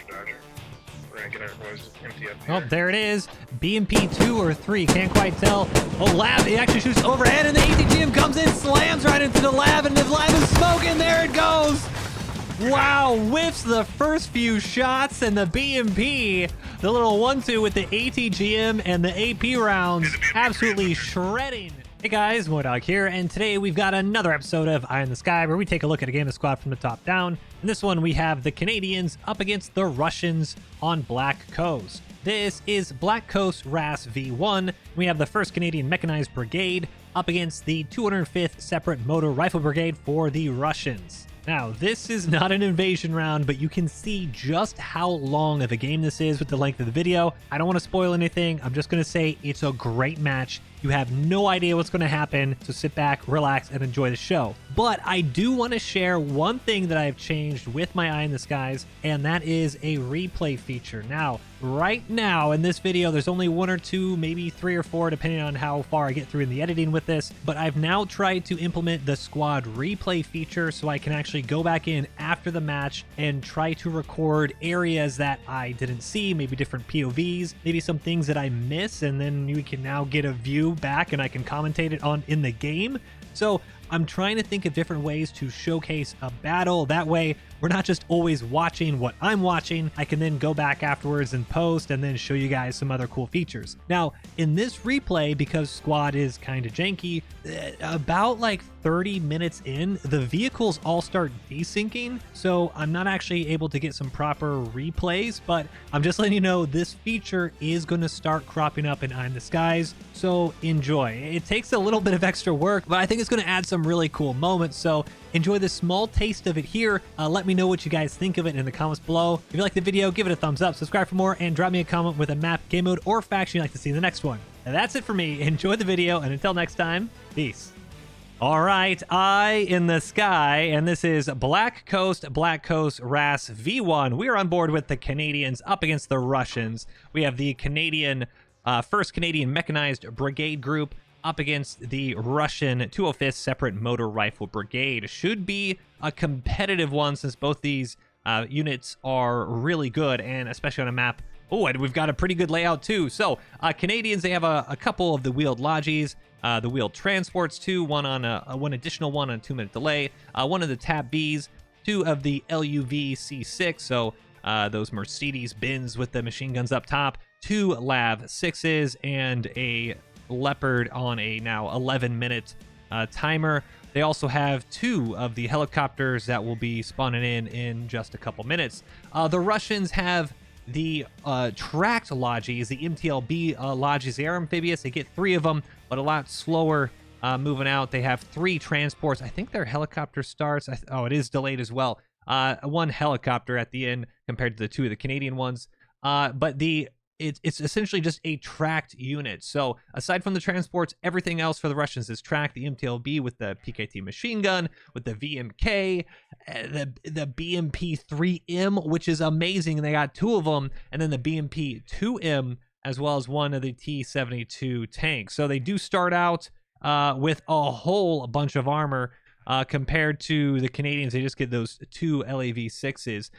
Dodger. We're gonna get our boys empty up Oh, here. there it is. BMP 2 or 3, can't quite tell. Oh, lab, he actually shoots overhead, and the ATGM comes in, slams right into the lab, and the lab is smoking. There it goes. Wow, whiffs the first few shots, and the BMP, the little 1-2 with the ATGM and the AP rounds, absolutely shredding. Hey guys, MoiDawg here, and today we've got another episode of Eye in the Sky where we take a look at a game of squad from the top down. In this one, we have the Canadians up against the Russians on Black Coast. This is Black Coast RAS V1. We have the 1st Canadian Mechanized Brigade up against the 205th Separate Motor Rifle Brigade for the Russians. Now, this is not an invasion round, but you can see just how long of a game this is with the length of the video. I don't want to spoil anything. I'm just going to say it's a great match. You have no idea what's going to happen, so sit back, relax, and enjoy the show. But I do want to share one thing that I've changed with my Eye in the Skies, and that is a replay feature. Now, right now in this video, there's only 1 or 2, maybe 3 or 4, depending on how far I get through in the editing with this. But I've now tried to implement the squad replay feature so I can actually go back in after the match and try to record areas that I didn't see, maybe different POVs, maybe some things that I miss, and then you can now get a view back and I can commentate it on in the game. So I'm trying to think of different ways to showcase a battle. That way, we're not just always watching what I'm watching. I can then go back afterwards and post and then show you guys some other cool features. Now, in this replay, because squad is kind of janky, about like 30 minutes in, the vehicles all start desyncing. So I'm not actually able to get some proper replays, but I'm just letting you know this feature is going to start cropping up in Eye in the Skies. So enjoy. It takes a little bit of extra work, but I think it's going to add some really cool moments. So enjoy this small taste of it here. Let me know what you guys think of it in the comments below. If you like the video, give it a thumbs up, subscribe for more, and drop me a comment with a map, game mode, or faction you'd like to see in the next one. And that's it for me. Enjoy the video, and until next time, peace. All right, Eye in the Sky, and this is Black Coast RAS V1. We are on board with the Canadians up against the Russians. We have the Canadian, 1st Canadian Mechanized Brigade Group up against the Russian 205th Separate Motor Rifle Brigade. Should be a competitive one since both these units are really good, and especially on a map. Oh, and we've got a pretty good layout too. So Canadians, they have a couple of the wheeled Logis, the wheeled transports too, one additional one on a 2-minute delay, one of the TAP Bs, 2 of the LUV C6, so those Mercedes Benz with the machine guns up top, 2 LAV 6s, and a Leopard on a now 11-minute timer. They also have 2 of the helicopters that will be spawning in just a couple minutes. The Russians have the tracked Logis, the MTLB Logis. They are amphibious. They get 3 of them, but a lot slower moving out. They have 3 transports. I think their helicopter starts. Oh, it is delayed as well. 1 helicopter at the end compared to the 2 of the Canadian ones. But it's essentially just a tracked unit. So aside from the transports, everything else for the Russians is tracked. The MTLB with the PKT machine gun, with the VMK, the BMP-3M, which is amazing. They got 2 of them, and then the BMP-2M, as well as 1 of the T-72 tanks. So they do start out with a whole bunch of armor compared to the Canadians. They just get those 2 LAV-6s.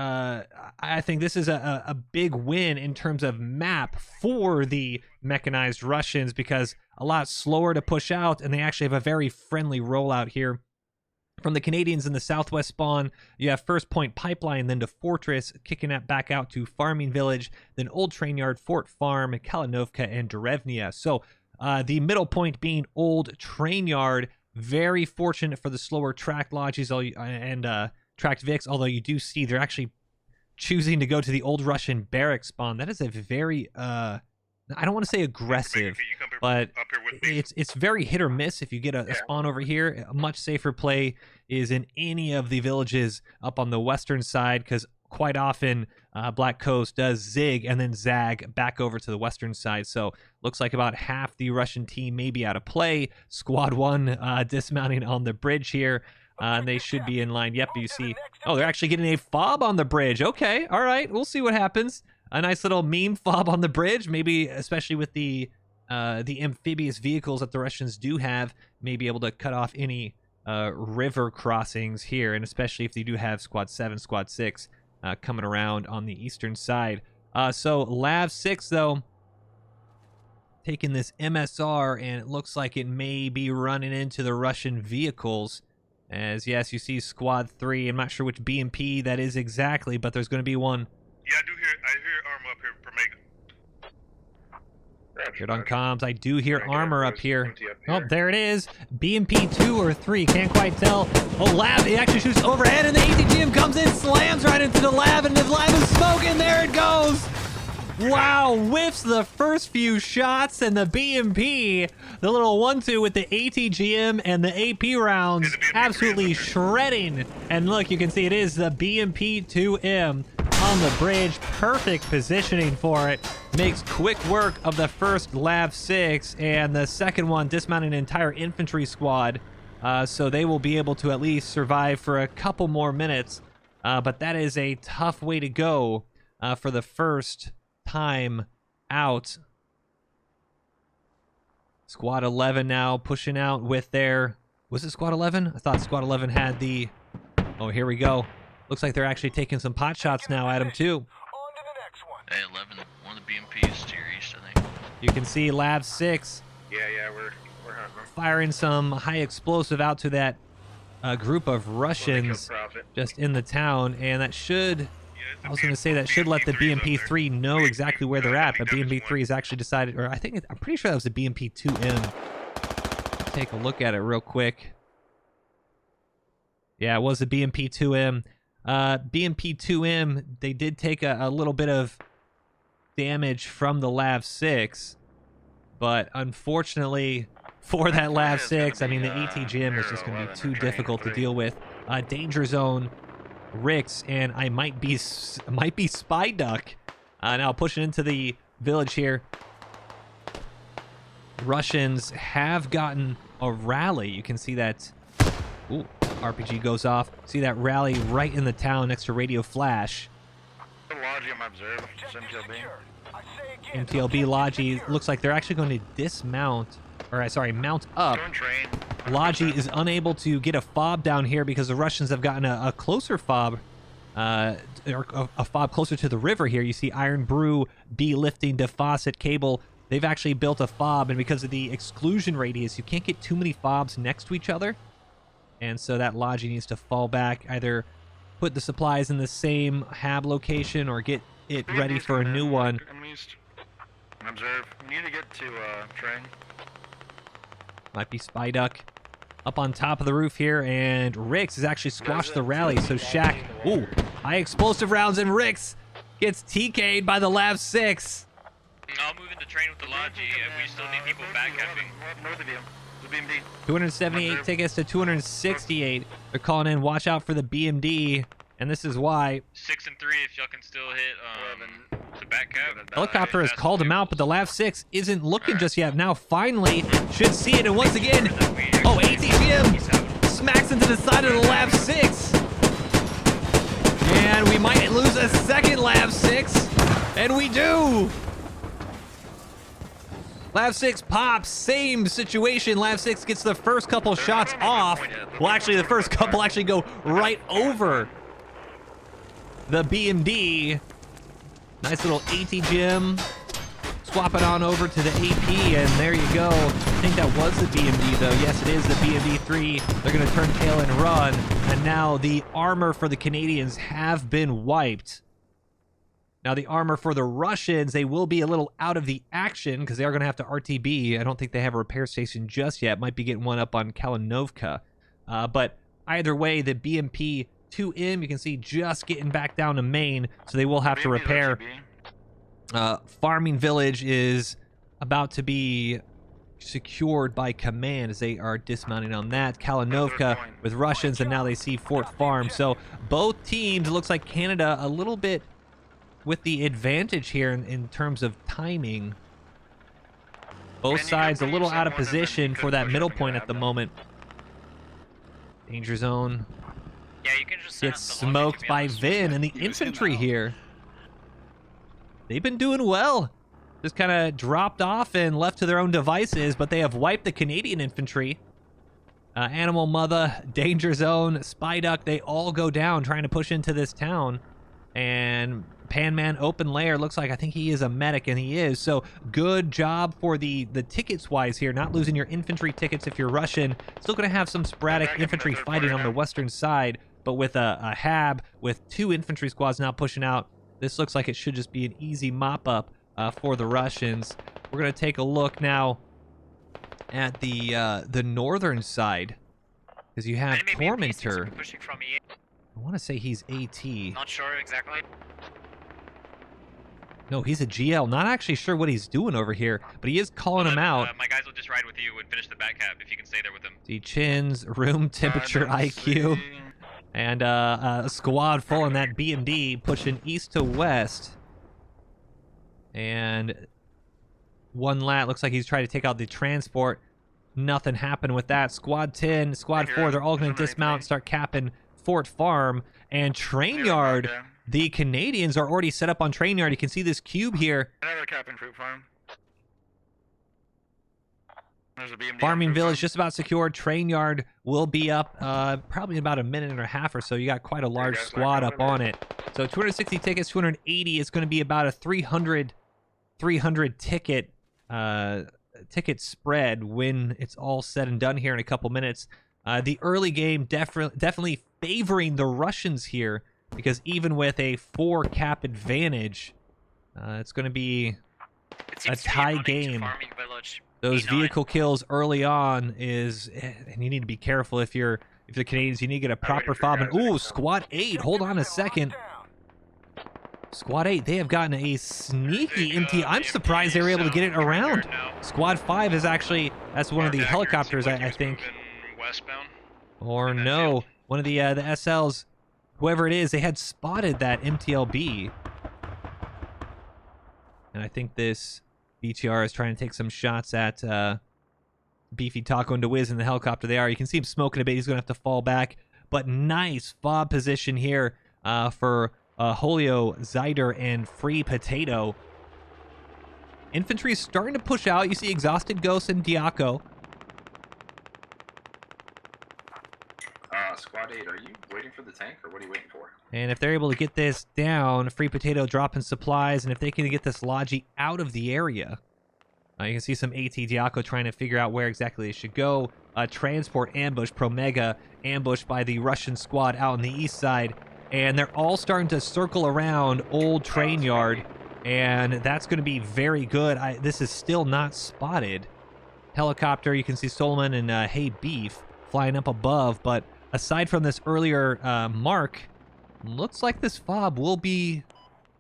I think this is a big win in terms of map for the mechanized Russians, because a lot slower to push out, and they actually have a very friendly rollout here. From the Canadians in the southwest spawn, you have First Point Pipeline, then to Fortress, kicking that back out to Farming Village, then Old Train Yard, Fort Farm, Kalinovka, and Derevnia. So the middle point being Old Train Yard. Very fortunate for the slower tracked Logis and tracked Vics, although you do see they're actually choosing to go to the old Russian barrack spawn. That is a very I don't want to say aggressive, but it's very hit or miss. If you get a spawn over here, a much safer play is in any of the villages up on the western side, because quite often Black Coast does zig and then zag back over to the western side. So looks like about half the Russian team may be out of play. Squad 1 dismounting on the bridge here. And they should be in line. Yep, you see. Oh, they're actually getting a fob on the bridge. Okay, all right. We'll see what happens. A nice little meme fob on the bridge. Maybe, especially with the amphibious vehicles that the Russians do have, may be able to cut off any river crossings here, and especially if you do have Squad 7, Squad 6 coming around on the eastern side. So Lav 6, though, taking this MSR, and it looks like it may be running into the Russian vehicles. As, yes, you see Squad 3. I'm not sure which BMP that is exactly, but there's going to be one. Yeah, I hear armor up here for Mega. Good on comms. I do hear armor up here. Oh, there it is. BMP 2 or 3. Can't quite tell. Oh, Lab. It actually shoots overhead, and the ATGM comes in, slams right into the Lab, and the Lab is smoking. There it goes. Wow. Whiffs the first few shots, and the BMP, the little 1-2 with the ATGM and the AP rounds, absolutely shredding. And look, you can see it is the BMP 2M. On the bridge, perfect positioning for it. Makes quick work of the first Lav 6, and the second one dismounting an entire infantry squad. So they will be able to at least survive for a couple more minutes. But that is a tough way to go for the first time out. Squad 11 now pushing out with their... Was it Squad 11? I thought Squad 11 had the... Oh, here we go. Looks like they're actually taking some pot shots now at him, too. Hey, 11, one of the BMPs to your east, I think. You can see Lab 6. Yeah, we're hunting them. Firing some high explosive out to that group of Russians just in the town, and that should... I was going to say that should let the BMP-3 know exactly where they're at, but BMP-3 has actually decided... Or I think... I'm pretty sure that was the BMP-2M. Take a look at it real quick. Yeah, it was the BMP-2M. BMP-2M, they did take a little bit of damage from the Lav 6, but unfortunately for that Lav 6, I mean, the ATGM is just going to be too difficult to deal with. Danger Zone, Reece, and I might be Spy Duck. Now pushing into the village here. Russians have gotten a rally. You can see that. Ooh. RPG goes off. See that rally right in the town next to Radio Flash. MTLB Logi looks like they're actually going to dismount, or sorry, mount up. Logi is unable to get a fob down here because the Russians have gotten a closer fob, or a fob closer to the river here. You see Iron Brew, B lifting, DeFaucet cable. They've actually built a fob, and because of the exclusion radius, you can't get too many fobs next to each other. And so that Logi needs to fall back, either put the supplies in the same hab location or get it ready for a new one. Observe. We need to get to train. Might be Spy Duck up on top of the roof here, and Reece has actually squashed the rally. So Shaq, ooh, high explosive rounds, and Reece gets TK'd by the Lav 6. I'll move into train with the Logi, and we still need people backcapping. North of you. 278 tickets to 268. They're calling in, watch out for the BMD, and this is why. 6 and 3 if y'all can still hit the back cap. Helicopter has called him out, but the Lav 6 isn't looking just yet. Now finally should see it, and once again, oh, ATGM smacks into the side of the Lav 6. And we might lose a second Lav 6, and we do. Lav 6 pops, same situation. Lav 6 gets the first couple shots off. Well, actually, the first couple actually go right over the BMD. Nice little ATGM. Swap it on over to the AP, and there you go. I think that was the BMD, though. Yes, it is the BMD-3. They're going to turn tail and run, and now the armor for the Canadians have been wiped. Now, the armor for the Russians, they will be a little out of the action because they are going to have to RTB. I don't think they have a repair station just yet. Might be getting one up on Kalinovka. But either way, the BMP-2M, you can see just getting back down to Maine, so they will have to repair. Farming Village is about to be secured by command as they are dismounting on that. Kalinovka with Russians, and now they see Fort Farm. So both teams, it looks like Canada a little bit with the advantage here in terms of timing. Both sides a little out of position for that middle point at the moment. Danger Zone Yeah, you can just gets smoked by Vin and the infantry here. They've been doing well. Just kind of dropped off and left to their own devices, but they have wiped the Canadian infantry. Animal Mother, Danger Zone, Spy Duck, they all go down trying to push into this town. And Panman Open Layer looks like, I think he is a medic, and he is. So good job for the tickets-wise here, not losing your infantry tickets if you're Russian. Still going to have some sporadic infantry fighting on the western side, but with a HAB, with 2 infantry squads now pushing out, this looks like it should just be an easy mop-up for the Russians. We're going to take a look now at the northern side, because you have Tormentor. I want to say he's AT. Not sure exactly. No, he's a GL. Not actually sure what he's doing over here, but he is calling him out. My guys will just ride with you and finish the back cap if you can stay there with them. See chins, room temperature, IQ, and a squad full in that BMD pushing east to west. And one lat looks like he's trying to take out the transport. Nothing happened with that. Squad 10, Squad 4, they're all going to dismount, start capping Fort Farm. And Train Yard, the Canadians are already set up on Train Yard. You can see this cube here. Another cap in Fruit Farm. There's a BMD Farming Village just about secured. Train Yard will be up probably in about a minute and a half or so. You got quite a large squad up on it. So 260 tickets, 280. It's going to be about a 300 ticket ticket spread when it's all said and done here in a couple minutes. The early game definitely favoring the Russians here, because even with a 4 cap advantage, it's going to be a tie game. Those vehicle kills early on and you need to be careful if the Canadians, you need to get a proper fob. And ooh, Squad 8, hold on a second. Squad 8, they have gotten a sneaky MT. I'm surprised they were able to get it around. Squad 5 is actually, that's one of the helicopters, I think. Or no, one of the SLs, whoever it is, they had spotted that MTLB. And I think this BTR is trying to take some shots at Beefy Taco and DeWiz in the helicopter they are. You can see him smoking a bit. He's going to have to fall back. But nice fob position here for Holio, Zyder, and Free Potato. Infantry is starting to push out. You see Exhausted Ghost and Diaco. Squad 8, are you waiting for the tank, or what are you waiting for? And if they're able to get this down, Free Potato dropping supplies, and if they can get this Logi out of the area, you can see some AT Diaco trying to figure out where exactly they should go. Transport ambush, Promega ambushed by the Russian squad out on the east side, and they're all starting to circle around Old Train Yard, and that's going to be very good. This is still not spotted. Helicopter, you can see Solomon and Hey Beef flying up above, but aside from this earlier mark, looks like this fob will be...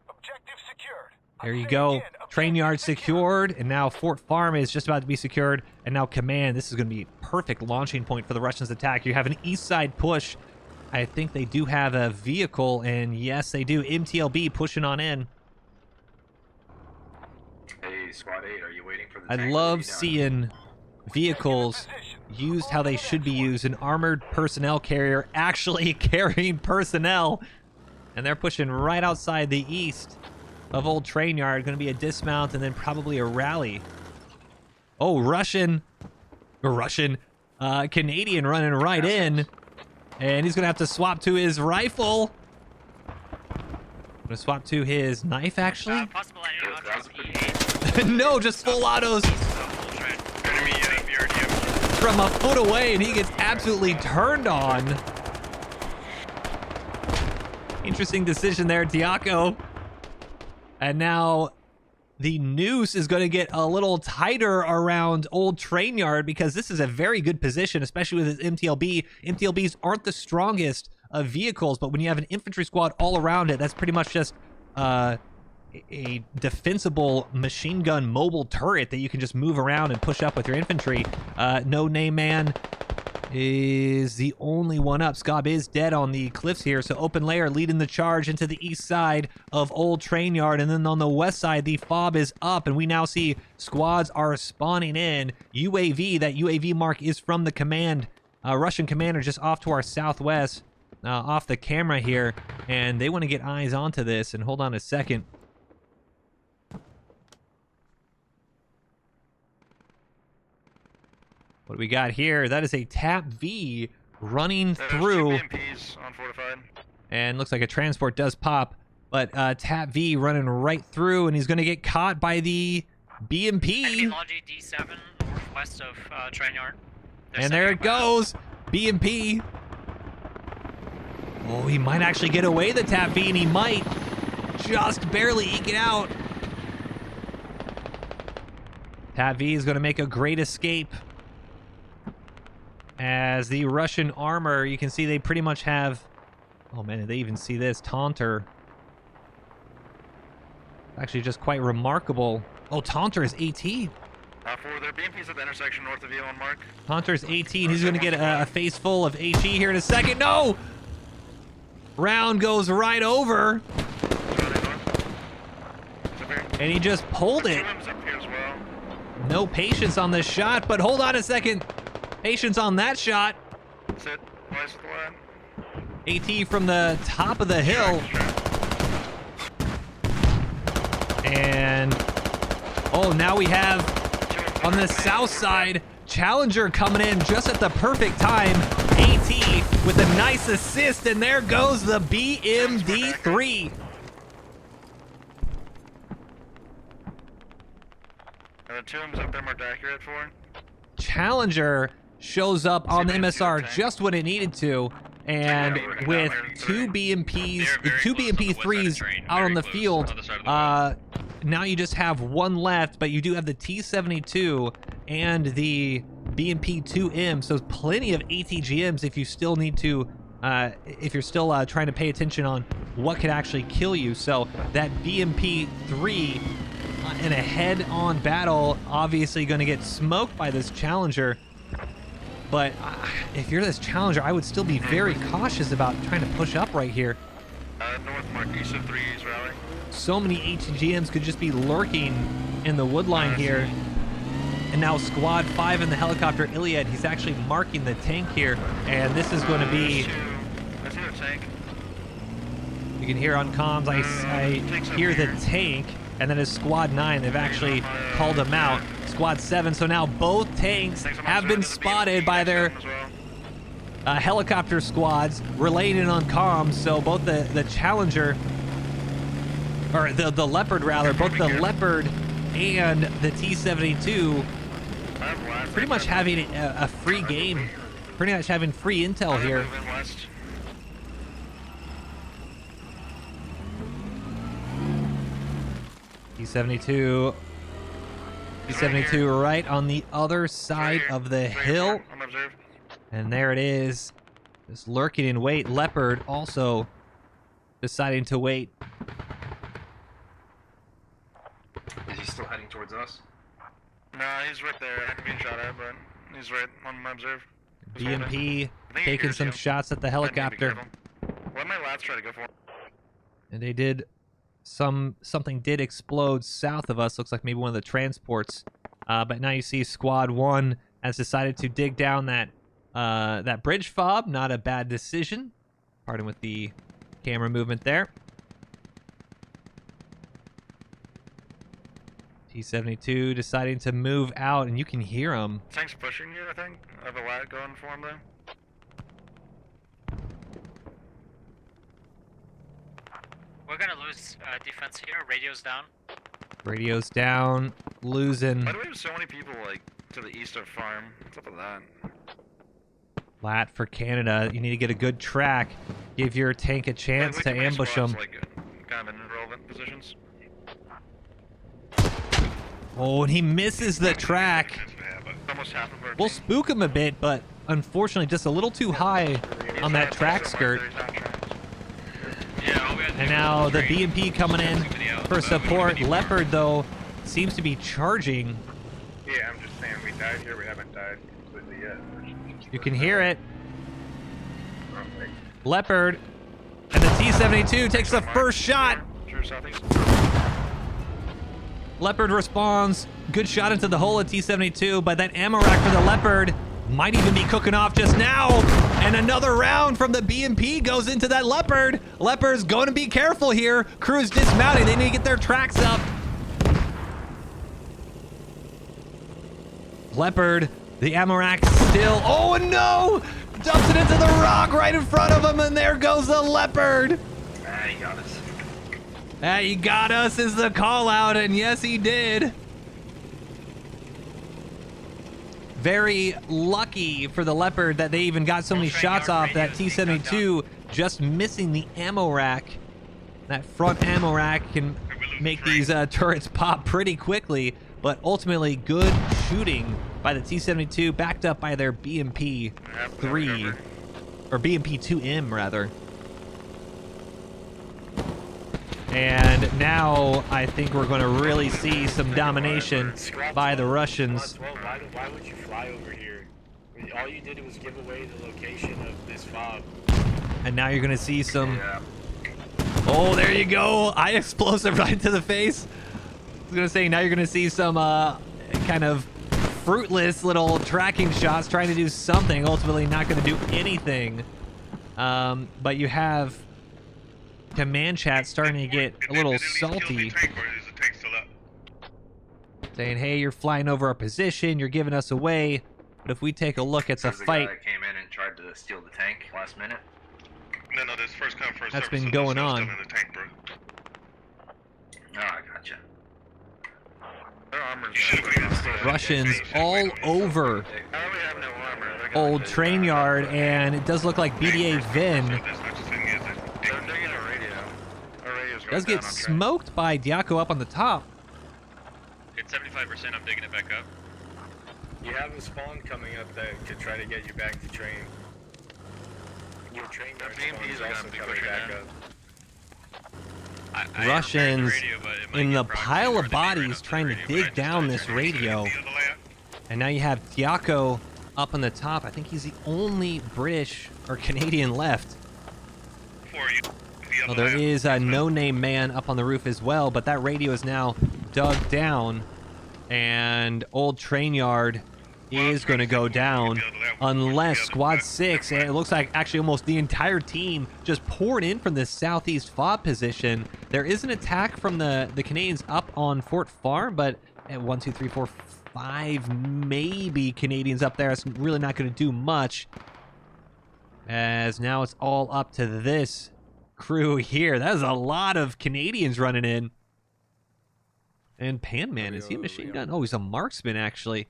Objective secured. There you go. Train Yard secured, and now Fort Farm is just about to be secured, and now Command. This is going to be a perfect launching point for the Russians' attack. You have an east side push. I think they do have a vehicle, and yes, they do. MTLB pushing on in. Hey, Squad 8, are you waiting for the tank? I love seeing vehicles used how they should be used. An armored personnel carrier actually carrying personnel, and they're pushing right outside the east of Old Train Yard. Going to be a dismount and then probably a rally. Oh, Canadian running right in, and he's going to have to swap to his rifle. Going to swap to his knife, actually. Possible No, just full autos from a foot away, and he gets absolutely turned on. Interesting decision there, Diaco. And now the noose is going to get a little tighter around Old Train Yard, because this is a very good position, especially with his MTLB. MTLBs aren't the strongest of vehicles, but when you have an infantry squad all around it, that's pretty much just a defensible machine gun mobile turret that you can just move around and push up with your infantry. No Name Man is the only one up. Scob is dead on the cliffs here, so Open Layer leading the charge into the east side of Old Train Yard, and then on the west side, the fob is up, and we now see squads are spawning in. UAV, that UAV mark is from the command, Russian commander just off to our southwest, off the camera here, and they want to get eyes onto this, and hold on a second. What we got here, that is a Tap V running through. There's 2 BMPs on fortified. And looks like a transport does pop. But Tap V running right through, and he's going to get caught by the BMP. Logi D7 northwest of train yard. And there it goes. BMP. Oh, he might actually get away the Tap V, and he might just barely eke it out. Tap V is going to make a great escape. As the Russian armor, you can see they pretty much have... Oh man, did they even see this? Taunter. Actually just quite remarkable. Oh, Taunter is 18. For their BMPs at the intersection north of you on Mark. Taunter's 18. He's going to get a face full of HE here in a second. No! Round goes right over. And he just pulled it. No patience on this shot, but hold on a second. Patience on that shot. Sit. Nice with the line. AT from the top of the hill. And oh, now we have on the south side Challenger coming in just at the perfect time. AT with a nice assist, and there goes the BMD3. And the tombs up there marked accurate for. Challenger shows up on the MSR just when it needed to, and with two BMPs, two BMP3s out on the field, now you just have one left, but you do have the T72 and the BMP2M, so plenty of ATGMs if you still need to, if you're still trying to pay attention on what could actually kill you. So that BMP3 in a head-on battle, obviously going to get smoked by this Challenger. But if you're this Challenger, I would still be very cautious about trying to push up right here. North Mark, east of 3's rally. So many HGMs could just be lurking in the wood line here. And now Squad 5 in the helicopter, Iliad, he's actually marking the tank here. And this is going to be... I see the tank. You can hear on comms, I hear the tank. And then as Squad 9, they've actually called him out. Squad 7, so now both tanks have been spotted by their helicopter squads relaying in on comms. So both the Challenger, or the Leopard rather, both the Leopard and the T72 pretty much having a free game, pretty much having free intel here. T72 right on the other side of the hill. And there it is. Just lurking in wait. Leopard also deciding to wait. Is he still heading towards us? No, he's right there. I'm being shot at, but he's right on my observe. BMP taking some shots at the helicopter. What my lads try to go for? And they did... Something did explode south of us. Looks like maybe one of the transports. But now you see Squad 1 has decided to dig down that that bridge fob. Not a bad decision. Pardon with the camera movement there. T72 deciding to move out, and you can hear him. Tank's pushing you, I think. I have a lat going for him there. We're gonna lose defense here. Radio's down. Radio's down. Losing. Why do we have so many people like to the east of farm? What's up with that? Lat for Canada. You need to get a good track. Give your tank a chance to ambush them. Like, kind of in irrelevant positions. Oh, and he misses the track. Almost half of our We'll team. spook him a bit, but unfortunately just a little too high on that track skirt. And now the BMP coming in for support. Leopard, though, seems to be charging. Yeah, I'm just saying we died here. We haven't died completely yet. You can hear it. Leopard and the T72 takes the first shot. True southeast. Leopard responds. Good shot into the hole at T72, but that ammo rack for the Leopard might even be cooking off just now. And another round from the BMP goes into that Leopard. Leopard's going to be careful here. Crew's dismounting. They need to get their tracks up. Leopard The ammo rack still. Oh no! Dumps it into the rock right in front of him, and there goes the leopard. Ah, he got us. He got us is the call out, and yes, he did. Very lucky for the leopard that they even got so many shots off that T-72, just missing the ammo rack. That front ammo rack can make these turrets pop pretty quickly, but ultimately good shooting by the T-72, backed up by their BMP-3, or BMP-2M rather. And now I think we're going to really see some domination by the Russians. Why would you fly over here? I mean, all you did was give away the location of this fob. And now you're going to see some... Oh, there you go. Eye explosive right into the face. I was going to say, now you're going to see some kind of fruitless little tracking shots trying to do something. Ultimately not going to do anything. But you have... command chat starting to get a little salty, saying, hey, you're flying over our position, you're giving us away. But if we take a look at the fight that came in and tried to steal the tank last minute. No, this first come first that's serve, been so going there's no on. stuff in the tank, bro. Oh, I gotcha. Their armor's Russians all over How do we have no armor? They're gonna old do train that. yard, and it does look like BDA Vin That's not just in here, They're digging a radio. Our radio's going does get down on train. smoked by Diaco up on the top. It's 75%, I'm digging it back up. You have a spawn coming up that could try to get you back to train. Your train yard BMPs spawn is are gonna also be coming pushing back in. up. I repaired the Russians radio, but it might in get the proxy pile or of they may run bodies up to the trying to radio, but I dig just down started this checking. radio. the other layer. And now you have Diaco up on the top. I think he's the only British or Canadian left. For you. The Well, other there layer. is a no-name man up on the roof as well, but that radio is now dug down, and old train yard is going to go down unless Squad 6, and it looks like actually almost the entire team just poured in from the southeast fob position. There is an attack from the Canadians up on Fort Farm, but at 1, 2, 3, 4, 5 maybe Canadians up there. It's really not going to do much, as now it's all up to this crew here. That is a lot of Canadians running in. And Panman, is he a machine gun? Oh, he's a marksman actually.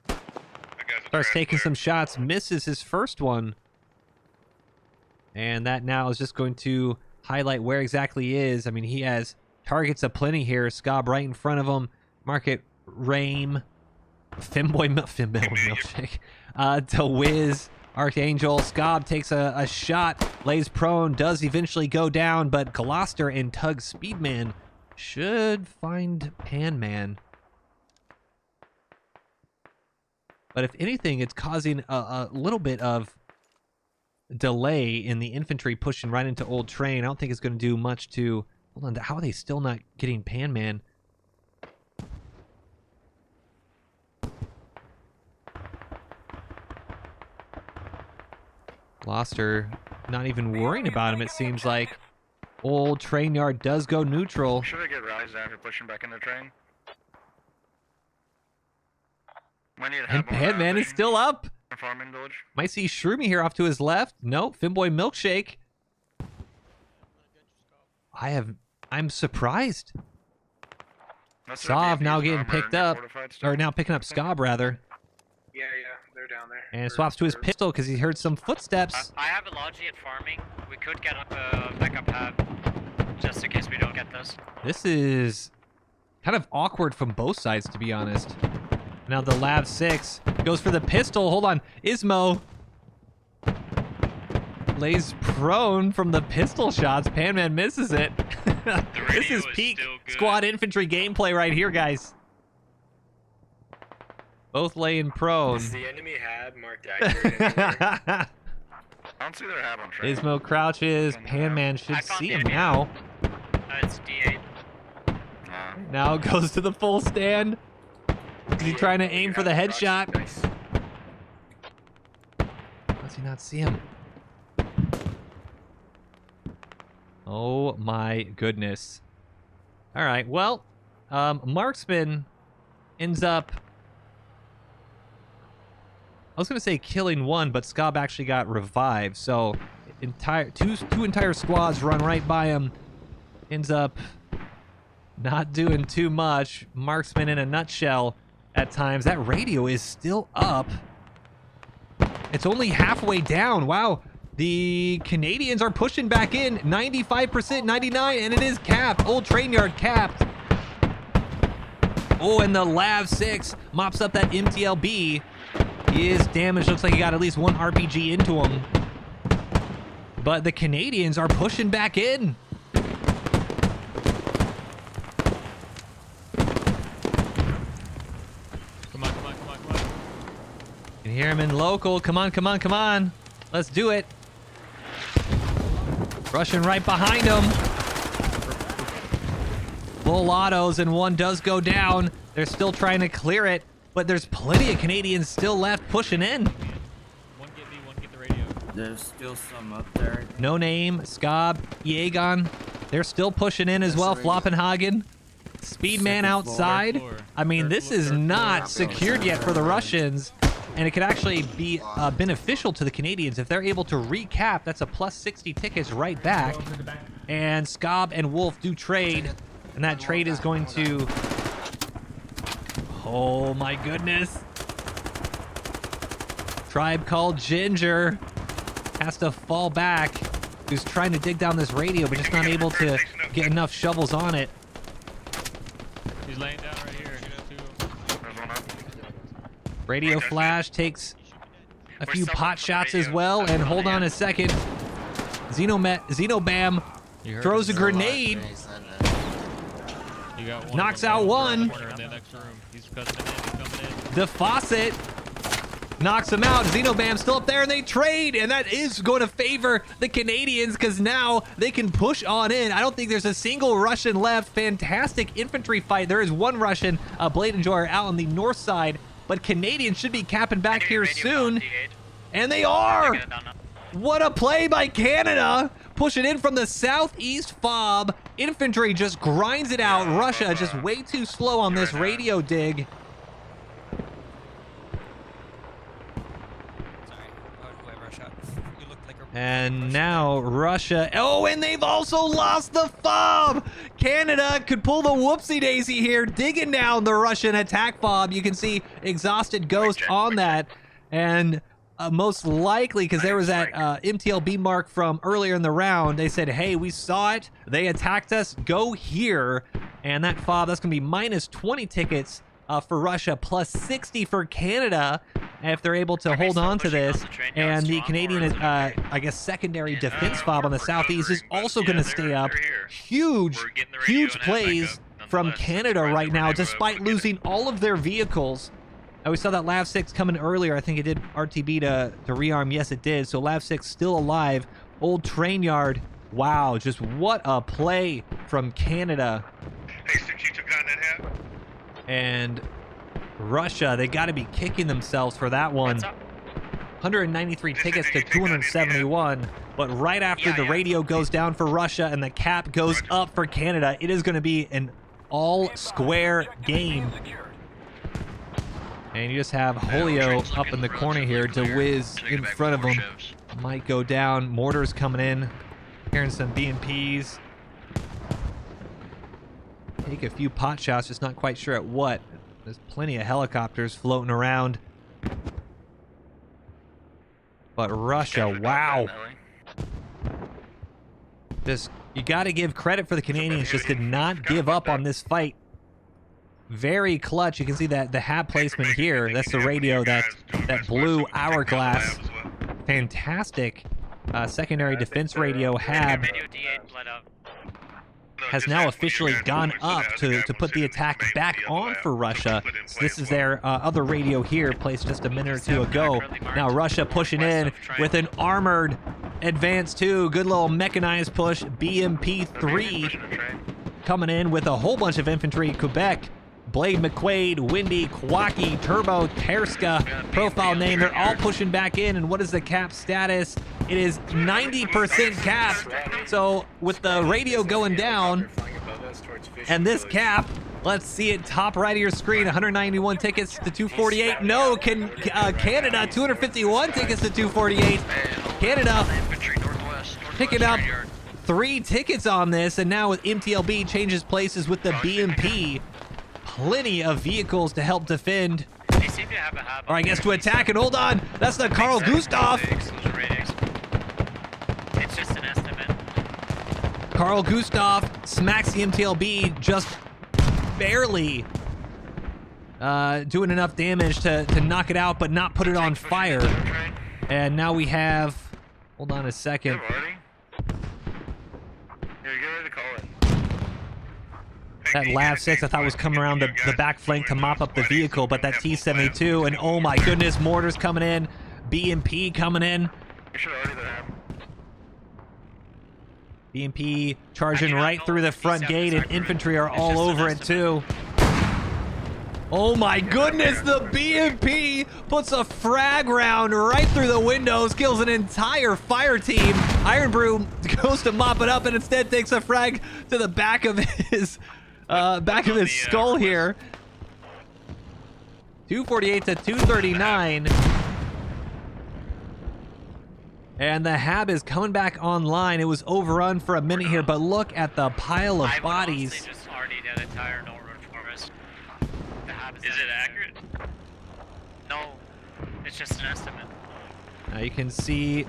That guy's a Starts trash taking player. some shots, misses his first one. And that now is just going to highlight where exactly he is. I mean, he has targets aplenty here. Scob right in front of him. Market Rame. Finboy Milkshake. To Wiz. Archangel. Scob takes a shot. Lays prone. Does eventually go down. But Gloucester and Tug Speedman should find Panman. But if anything, it's causing a little bit of delay in the infantry pushing right into Old Train. I don't think it's going to do much to... Hold on, how are they still not getting Panman? Gloucester not even worrying about him, it seems like. Old Train Yard does go neutral. Should I get Rise down for pushing back into train? We need to And have more Panman is still up. farming village. Might see Shroomy here off to his left. No, Finboy Milkshake. I'm surprised. That's their Sov BMPs now and getting armor picked and up, fortified stuff. or now picking up Scob rather, Yeah, they're down there. and swaps to his pistol because he heard some footsteps. I have a Logi at farming. We could get up a backup hab, just in case we don't get this. This is kind of awkward from both sides, to be honest. Now the Lab 6 goes for the pistol. Hold on, Ismo lays prone from the pistol shots. Panman misses it. This radio is is peak still good. squad infantry gameplay right here, guys. Both laying prone. Is the enemy hab marked accurate anywhere? I don't see their hab on train. Ismo crouches. Panman I should found see the him enemy. now. It's D8. Now goes to the full stand. Is he trying to aim for the headshot? Nice. Does he not see him? Oh my goodness. All right, well, Marksman ends up I was gonna say killing one, but Scob actually got revived. So two entire squads run right by him. Ends up not doing too much. Marksman in a nutshell at times. That radio is still up. It's only halfway down. Wow. The Canadians are pushing back in. 95%, 99, and it is capped. Old train yard capped. Oh, and the Lav 6 mops up that MTLB. He is damaged. Looks like he got at least one RPG into him. But the Canadians are pushing back in. Come on. You can hear him in local. Come on. Let's do it. Rushing right behind him. Full autos, and one does go down. They're still trying to clear it, but there's plenty of Canadians still left pushing in. One get me, one get the radio. There's still some up there. No Name, Scob, Yeagon. They're still pushing in as well. Floppenhagen. Speedman outside. I mean, this is not secured yet for the Russians. And it could actually be beneficial to the Canadians if they're able to recap. That's a plus 60 tickets right back. And Scob and Wolf do trade. And that trade is going to... Oh my goodness. Tribe called Ginger has to fall back. Who's trying to dig down this radio, but just not able to get enough shovels on it. He's laying down right here. Radio Flash takes a few pot shots as well, and hold on a second. Xenobam throws a grenade, knocks out one. DeFawcett knocks him out. Xenobam still up there, and they trade, and that is going to favor the Canadians because now they can push on in. I don't think there's a single Russian left. Fantastic infantry fight. There is one Russian Blade Enjoyer out on the north side, but Canadians should be capping back here soon, and they are. What a play by Canada, pushing in from the southeast fob. Infantry just grinds it out. Russia just way too slow on this radio dig. And now Russia, oh, and they've also lost the fob. Canada could pull the whoopsie daisy here, digging down the Russian attack fob. You can see Exhausted Ghost on that. And most likely, because there was that MTLB mark from earlier in the round, they said, hey, we saw it. They attacked us. Go here. And that fob, that's going to be minus 20 tickets for Russia, plus 60 for Canada, if they're able to hold on to this. And the Canadian, I guess, secondary defense fob on the southeast is also going to stay up. Huge plays from Canada right now, despite losing all of their vehicles. We saw that Lav 6 coming earlier. I think it did RTB to rearm. Yes, it did. So Lav 6 still alive. Old train yard. Wow, just what a play from Canada. Hey, Six, you took down that hat? And Russia, they got to be kicking themselves for that one. 193 tickets to 271. But right after the radio goes down for Russia and the cap goes up for Canada, it is going to be an all-square game. And you just have Julio up in the corner here. DeWiz in front of him. Might go down. Mortars coming in. Hearing some BMPs. Take a few pot shots, just not quite sure at what. There's plenty of helicopters floating around. But Russia, wow. Just, you got to give credit for the Canadians. Just did not give up on this fight. Very clutch. You can see that the hab placement here. That's the radio, that blue hourglass. Fantastic secondary defense radio hab. Has now officially gone up to put the attack back on for Russia. So this is their other radio here, placed just a minute or two ago. Now Russia pushing in with an armored advance 2. Good little mechanized push. BMP-3 coming in with a whole bunch of infantry. Quebec, Blade McQuaid, Windy, Kwaki, Turbo, Terska, profile name. They're all pushing back in. And what is the cap status? It is 90% cap. So with the radio going down and this cap, Let's see it top right of your screen. 191 tickets to 248. No, Canada 251 tickets to 248. Canada Infantry northwest picking up train yard. 3 tickets on this, and now with MTLB changes places with the BMP. Plenty of vehicles to help defend. They seem to have a habit. Or I guess to attack, and hold on, that's the Carl Gustav. Exclusion ratings. It's just an estimate. Carl Gustav smacks the MTLB just barely doing enough damage to knock it out, but not put it on fire. And now we have, hold on a second. Here, get ready to call it. That Lav 6 I thought was coming around the back flank to mop up the vehicle, but that T-72, and oh my goodness, mortars coming in, BMP coming in. You should already have. BMP charging right through the front gate, and infantry are all over it too. Oh my goodness, the BMP puts a frag round right through the windows, kills an entire fire team. Iron Brew goes to mop it up and instead takes a frag to the back of his skull here. 248 to 239. And the hab is coming back online. It was overrun for a minute here, but look at the pile of bodies. I would honestly just already that entire no run for us. The hab is Is it accurate? No, it's just an estimate. Now you can see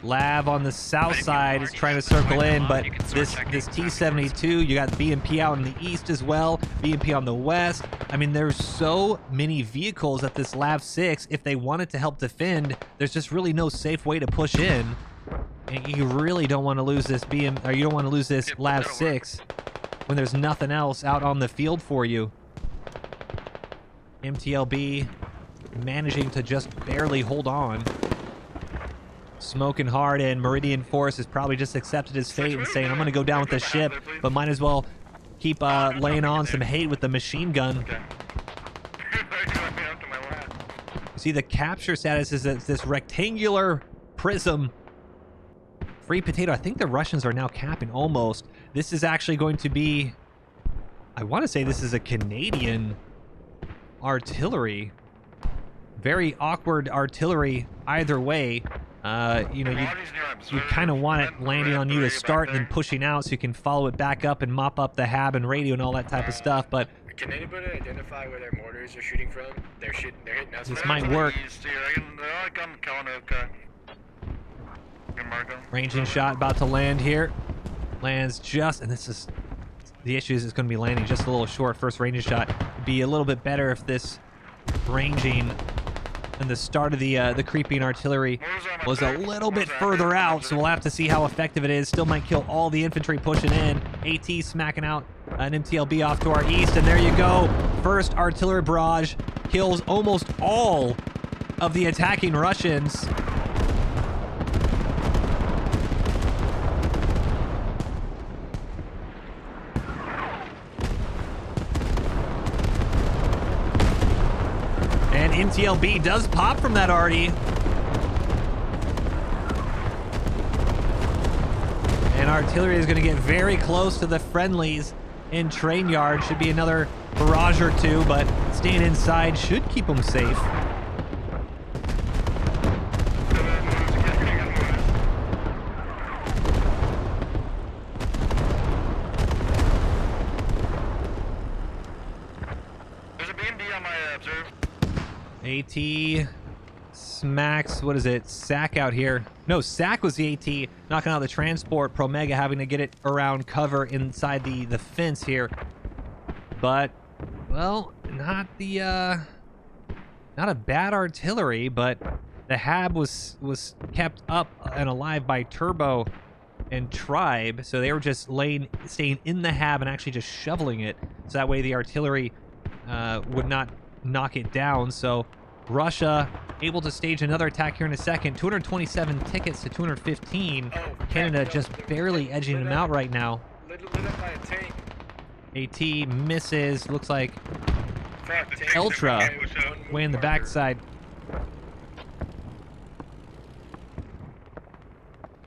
Lav on the south side is trying to circle in, but this T-72, you got BMP out in the east as well, BMP on the west. I mean, there's so many vehicles at this Lav 6. If they wanted to help defend, there's just really no safe way to push in. And you really don't want to lose this you don't want to lose this Lav 6 when there's nothing else out on the field for you. MTLB managing to just barely hold on. Smoking hard, and Meridian Force has probably just accepted his fate and saying, I'm going to go down with the ship, but might as well keep laying on some hate with the machine gun. You see the capture status is this rectangular prism. Free potato. I think the Russians are now capping almost. This is actually going to be, I want to say this is a Canadian artillery. Very awkward artillery either way. You know, you kind of want it landing on you to start and then pushing out so you can follow it back up and mop up the hab and radio and all that type of stuff, but Can anybody identify where their mortars are shooting from? They're hitting us. this might work. Ranging shot about to land here. Lands just, and this is, the issue is it's going to be landing just a little short. First ranging shot. It'd be a little bit better if this ranging and the start of the creeping artillery was a little bit further out, so we'll have to see how effective it is. Still might kill all the infantry pushing in. AT smacking out an MTLB off to our east, and there you go. First artillery barrage kills almost all of the attacking Russians. And MTLB does pop from that already. And artillery is going to get very close to the friendlies in train yard. Should be another barrage or two, but staying inside should keep them safe. There's a BMD on my observe. AT smacks, what is it, Sack out here. No, Sack was the AT knocking out the transport. Promega having to get it around cover inside the fence here. But, well, not a bad artillery, but the hab was kept up and alive by Turbo and Tribe, so they were just staying in the hab and actually just shoveling it, so that way the artillery would not knock it down. So Russia able to stage another attack here in a second. 227 tickets to 215. Canada just barely edging them out right now. Lit up by a tank. AT misses. Looks like Ultra way in the backside.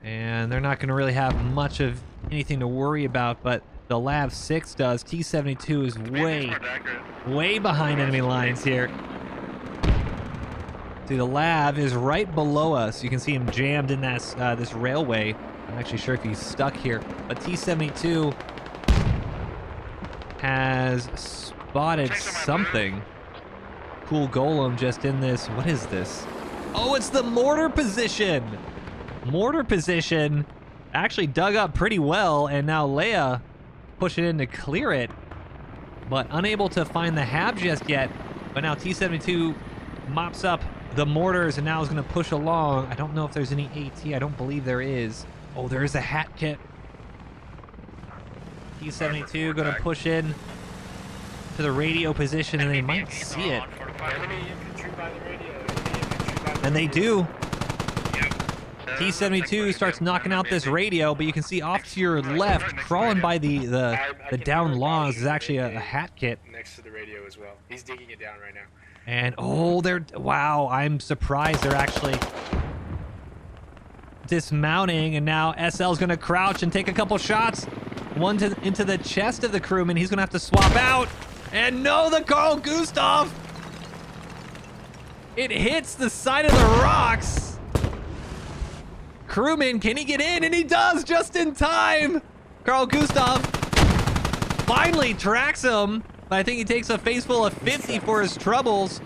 And they're not going to really have much of anything to worry about, but the Lab 6 does. T72 is BMP's more accurate. way behind enemy lines here. See, the Lab is right below us. You can see him jammed in this railway. I'm not actually sure if he's stuck here, but T72 has spotted something. Cool Golem just in this. What is this? Oh, it's the mortar position. Mortar position actually dug up pretty well, and now Leia pushing in to clear it, but unable to find the hab just yet. But now T72 mops up the mortars and now is going to push along. I don't know if there's any AT. I don't believe there is. Oh, there is a hat kit. T72 going to push in to the radio position, and they might see it. Enemy infantry by the radio. Enemy infantry by the And they radio. do. T72 starts knocking out this radio, but you can see off to your left, crawling by the down logs, is actually a hat kit. Next to the radio as well. He's digging it down right now. And oh, wow, I'm surprised they're actually dismounting, and now SL's gonna crouch and take a couple shots. One into the chest of the crewman. He's gonna have to swap out. And no, the Carl Gustav! It hits the side of the rocks. Crewman, can he get in? And he does, just in time. Carl Gustav finally tracks him. But I think he takes a face full of 50 for his troubles.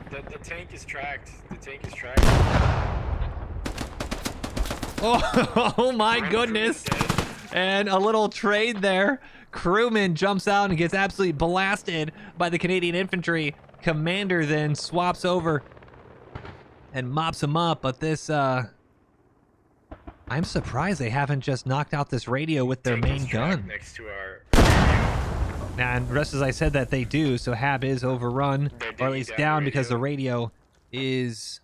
The tank is tracked. The tank is tracked. Oh my goodness. And a little trade there. Crewman jumps out and gets absolutely blasted by the Canadian infantry. Commander then swaps over and mops him up. But this, I'm surprised they haven't just knocked out this radio with their main gun. Next to our... And rest as I said that they do, so Hab is overrun, or at least down, because the radio is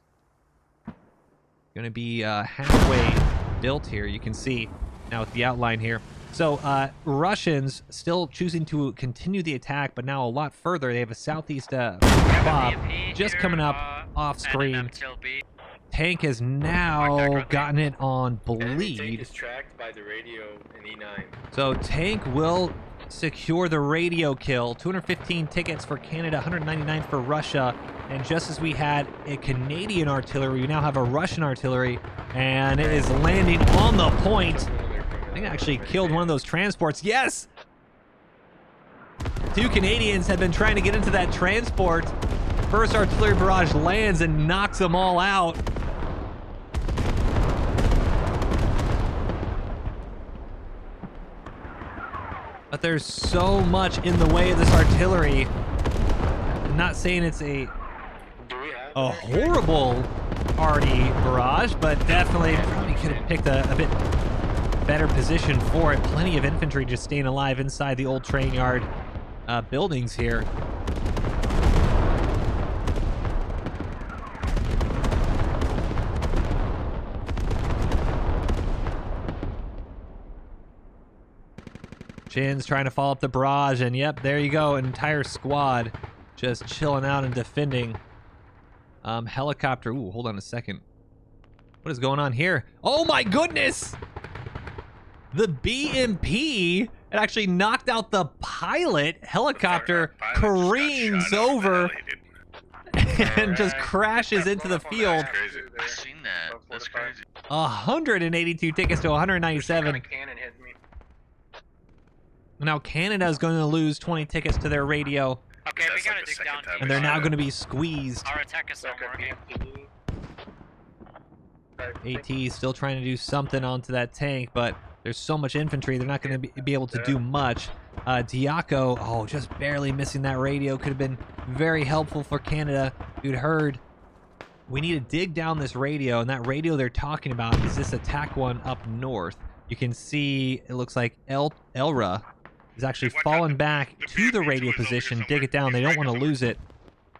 going to be halfway built here. You can see now with the outline here. So Russians still choosing to continue the attack, but now a lot further. They have a southeast fob just coming up off screen. Tank has now gotten it on bleed. Tank is tracked by the radio in E9. So Tank will secure the radio kill. 215 tickets for Canada, 199 for Russia. And just as we had a Canadian artillery, we now have a Russian artillery, and it is landing on the point. I think I actually killed one of those transports. Yes! 2 Canadians have been trying to get into that transport. First artillery barrage lands and knocks them all out. But there's so much in the way of this artillery. I'm not saying it's a horrible arty barrage, but definitely probably could have picked a bit better position for it. Plenty of infantry just staying alive inside the old train yard buildings here. Chin's trying to follow up the barrage, and yep, there you go. An entire squad just chilling out and defending. Helicopter. Ooh, hold on a second. What is going on here? Oh my goodness! The BMP, it actually knocked out the pilot. Helicopter careens over and just crashes into the field. I've seen that. That's crazy. 182 tickets to 197. Now Canada is going to lose 20 tickets to their radio. Okay, we gotta dig down. And they're now going to be squeezed. Our attack is not working. AT still trying to do something onto that tank, but there's so much infantry, they're not going to be able to do much. Diaco, oh, just barely missing that radio. Could have been very helpful for Canada. You'd heard, we need to dig down this radio, and that radio they're talking about is this attack one up north. You can see, it looks like Elra is actually fallen back to the radio position. Dig it down. They don't want to lose it.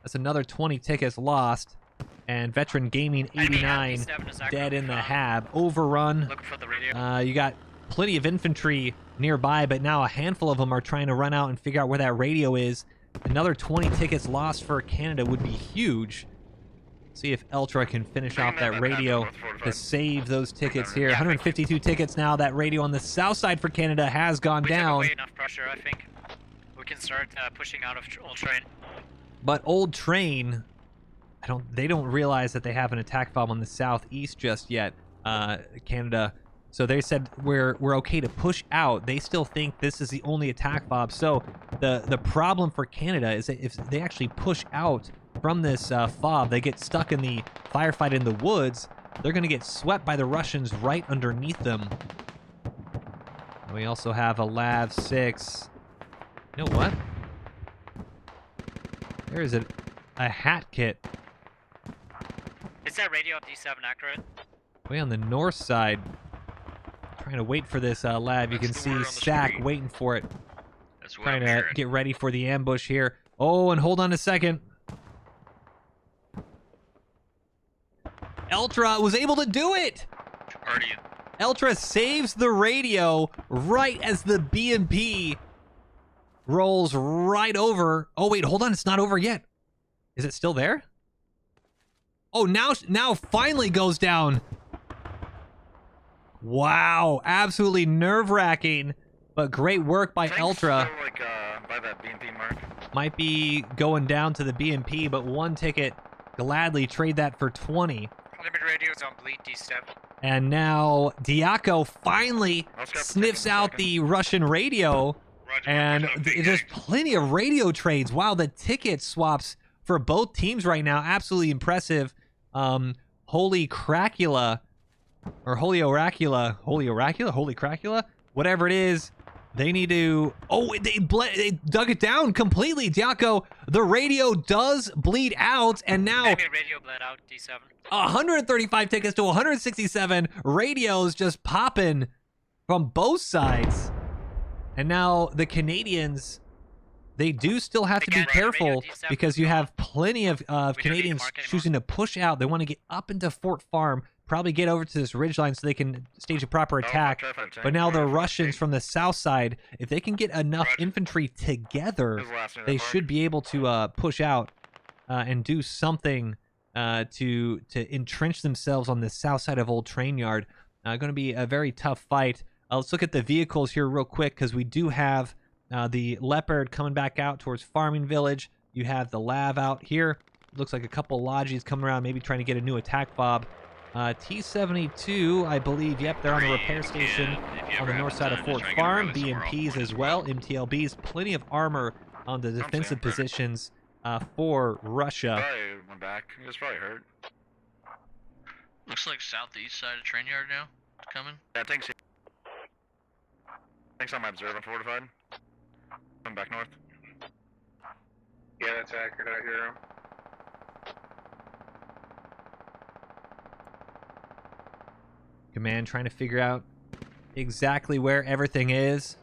That's another 20 tickets lost. And Veteran Gaming 89 dead in the hab. Overrun. You got plenty of infantry nearby, but now a handful of them are trying to run out and figure out where that radio is. Another 20 tickets lost for Canada would be huge. See if Ultra can finish off that radio to save those tickets here. 152 tickets now. That radio on the south side for Canada has gone We took down. away enough pressure, I think. We can start pushing out of Old Train. But Old Train, they don't realize that they have an attack fob on the southeast just yet, Canada. So they said we're okay to push out. They still think this is the only attack fob. So the problem for Canada is that if they actually push out from this fob, they get stuck in the firefight in the woods, they're going to get swept by the Russians right underneath them. And we also have a Lav 6. You know what? There is a hat kit. Is that radio at D7 accurate? Way on the north side. Trying to wait for this Lav. You can see Sack waiting for it. That's what Trying I'm to hearing. get ready for the ambush here. Oh, and hold on a second. Ultra was able to do it! Already. Ultra saves the radio right as the BMP rolls right over. Oh, wait, hold on. It's not over yet. Is it still there? Oh, now finally goes down. Wow. Absolutely nerve-wracking, but great work by Ultra. Still, like, by that BMP mark. Might be going down to the BMP, but one ticket, gladly trade that for 20. Limit radios on bleed D7. And now Diaco finally sniffs out the Russian radio. And there's plenty of radio trades. Wow, the ticket swaps for both teams right now, absolutely impressive. Holy Cracula, or Holy Cracula, whatever it is, they need to. Oh, they dug it down completely. Diaco, the radio does bleed out, and now Maybe radio bled out D7. 135 tickets to 167 radios just popping from both sides. And now the Canadians, they do still have to be careful because you have plenty of Canadians choosing to push out. They want to get up into Fort Farm, probably get over to this ridgeline so they can stage a proper attack. But now the Russians from the south side, if they can get enough infantry together, they should be able to push out and do something to entrench themselves on the south side of Old Train Yard. Going to be a very tough fight. Let's look at the vehicles here real quick because we do have the Leopard coming back out towards Farming Village. You have the Lav out here. Looks like a couple Logis coming around, maybe trying to get a new attack fob. T-72, I believe, yep, they're on the repair station on the north side of Fort Farm. BMPs as well, MTLBs, plenty of armor on the defensive positions for Russia. Probably went back. He was probably hurt. Looks like southeast side of train yard now. It's coming. Yeah, thanks. Thanks on my observant fortified. Come back north. Yeah, that's accurate. I hear him. Command trying to figure out exactly where everything is.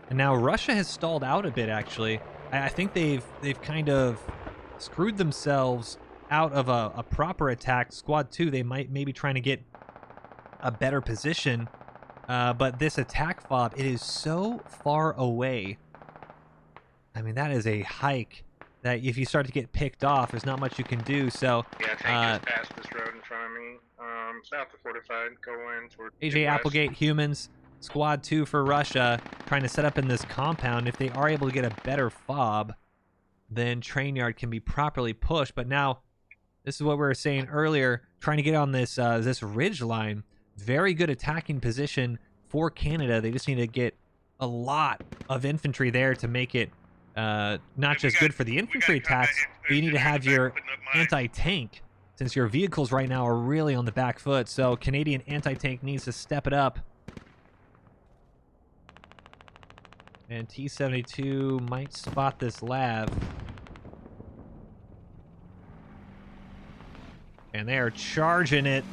And now Russia has stalled out a bit, actually. I think they've kind of screwed themselves out of a proper attack. Squad 2, they might maybe trying to get a better position. But this attack fob, it is so far away. I mean, that is a hike that if you start to get picked off, there's not much you can do. So, Yeah, tank just passed this road in front of me. South of fortified, go in towards AJ Applegate, humans, Squad 2 for Russia, trying to set up in this compound. If they are able to get a better fob, then train yard can be properly pushed. But now, this is what we were saying earlier, trying to get on this this ridge line. Very good attacking position for Canada. They just need to get a lot of infantry there to make it not just good for the infantry attacks, but you need to have your anti-tank, since your vehicles right now are really on the back foot. So Canadian anti-tank needs to step it up. And T-72 might spot this Lav. And they are charging it.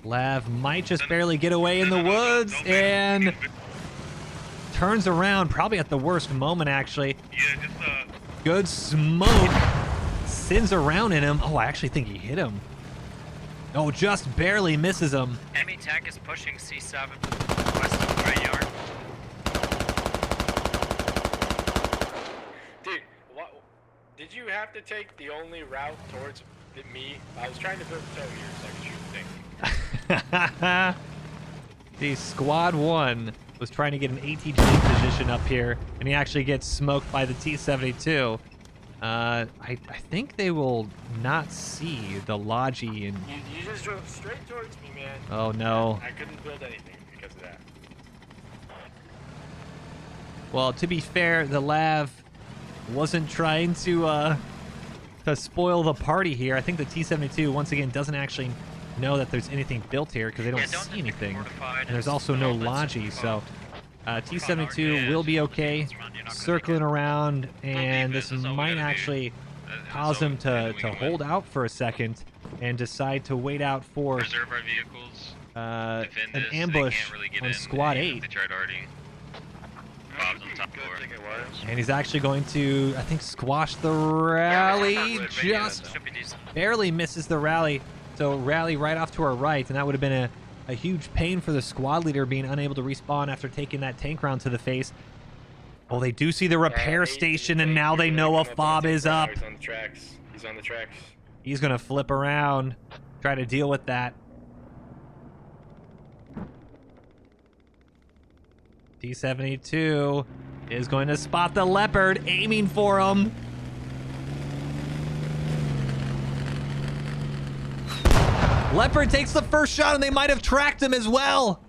Lav might just barely get away in the woods and turns around, probably at the worst moment, actually. Yeah, just Good smoke. Sends around in him. Oh, I actually think he hit him. Oh, just barely misses him. Enemy tank is pushing C7 west of train yard. Dude, have to take the only route towards me. I was trying to build a tow here so I could shoot things. The squad 1 was trying to get an ATG position up here, and he actually gets smoked by the T-72. I think they will not see the Logi, and You just drove straight towards me, man. oh no. I couldn't build anything because of that. Well, to be fair, the Lav wasn't trying to spoil the party here. I think the T-72 once again doesn't actually know that there's anything built here because they don't see anything, and there's also no Logi, so T-72 will be okay, circling around, and this might actually cause him to hold out for a second and decide to wait out for Preserve our vehicles. an Defend this. They ambush can't really get on in. Squad They 8. tried already. Bob's on top floor. And he's actually going to, I think, squash the rally. Just Should be decent. barely misses the rally. So rally right off to our right, and that would have been a huge pain for the squad leader being unable to respawn after taking that tank round to the face. Oh, they do see the repair station, and now they know a fob is up. He's on the tracks. He's on the tracks. He's going to flip around, try to deal with that. T-72 is going to spot the Leopard, aiming for him. Leopard takes the first shot, and they might have tracked him as well.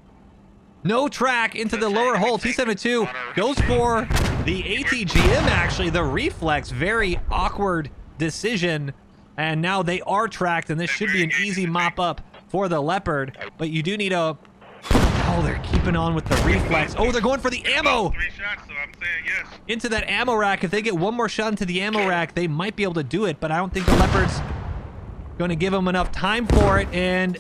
No track into the lower hole. T-72 goes for the ATGM, actually. The reflex, very awkward decision. And now they are tracked, and this should be an easy mop up for the Leopard. But you do need a... Oh, they're keeping on with the reflex. Oh, they're going for the ammo. 3 shots, so I'm saying yes. Into that ammo rack. If they get one more shot into the ammo rack, they might be able to do it. But I don't think the Leopard's going to give them enough time for it. And...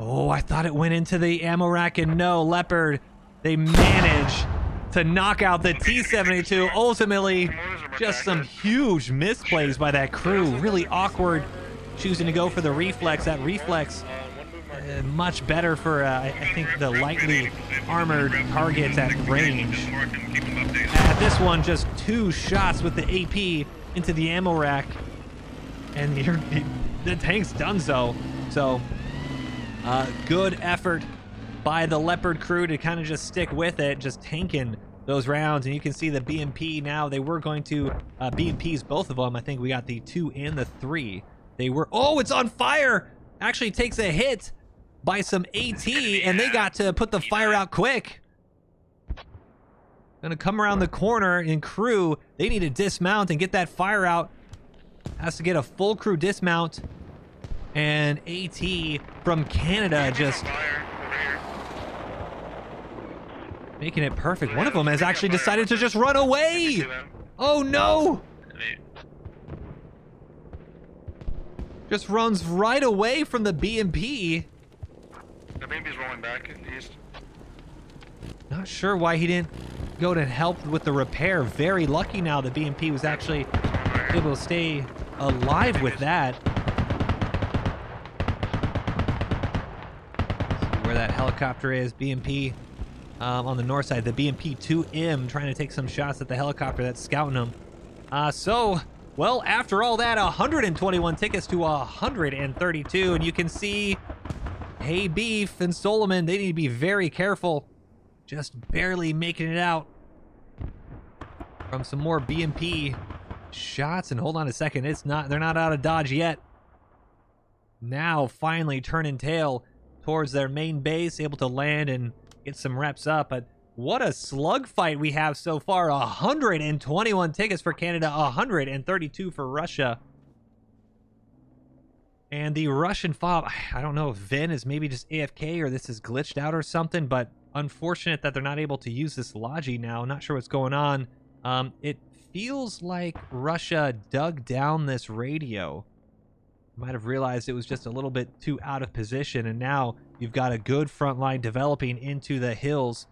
oh, I thought it went into the ammo rack, and no, Leopard, they managed to knock out the T-72. Ultimately, just some huge misplays by that crew. Really awkward choosing to go for the reflex. That reflex, much better for, I think, the lightly armored targets at range. This one, just 2 shots with the AP into the ammo rack, and the tank's done so. So, good effort by the Leopard crew to kind of just stick with it, just tanking those rounds. And you can see the BMP now, they were going to BMPs, both of them. I think we got the 2 and the 3. They were, oh, it's on fire! Actually takes a hit by some AT, and they got to put the fire out quick. Gonna come around the corner, and crew, they need to dismount and get that fire out. Has to get a full crew dismount. And AT from Canada just making it perfect. One of them has actually decided to just run away. Oh no! Just runs right away from the BMP. The BMP's rolling back east. Not sure why he didn't go to help with the repair. Very lucky now the BMP was actually able to stay alive with that. See where that helicopter is. BMP on the north side. The BMP 2M trying to take some shots at the helicopter that's scouting them. Well, after all that, 121 tickets to 132, and you can see Hey Beef and Solomon, they need to be very careful. Just barely making it out from some more BMP shots. And hold on a second, they're not out of dodge yet. Now finally turning tail towards their main base, able to land and get some reps up. But what a slug fight we have so far. 121 tickets for Canada, 132 for Russia. And the Russian fob, I don't know if Vin is maybe just AFK or this is glitched out or something, but unfortunate that they're not able to use this Logi now. Not sure what's going on. It feels like Russia dug down this radio. Might have realized it was just a little bit too out of position, and now you've got a good front line developing into the hills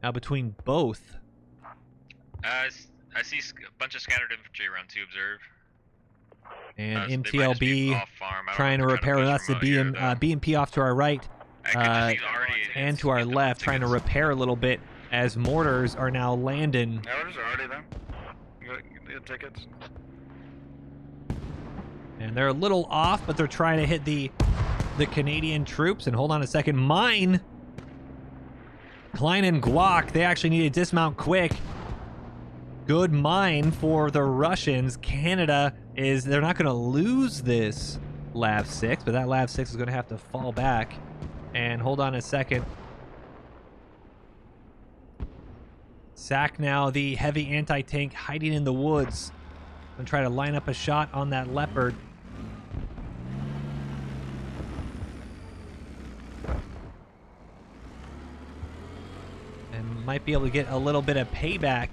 now between both. I see a bunch of scattered infantry around 2 observed. And So they might just be MTLB off farm. I don't trying to know if repair. they're That's the trying to push remote here, though. BMP off to our right and to our left, trying to repair a little bit as mortars are now landing. AORUS are already there. get tickets. And they're a little off, but they're trying to hit the Canadian troops. And hold on a second. Mine. Klein and Guac, they actually need to dismount quick. Good mine for the Russians. Canada is, they're not going to lose this Lav 6, but that Lav 6 is going to have to fall back. And hold on a second. Sack now, the heavy anti-tank hiding in the woods. And try to line up a shot on that Leopard. And might be able to get a little bit of payback.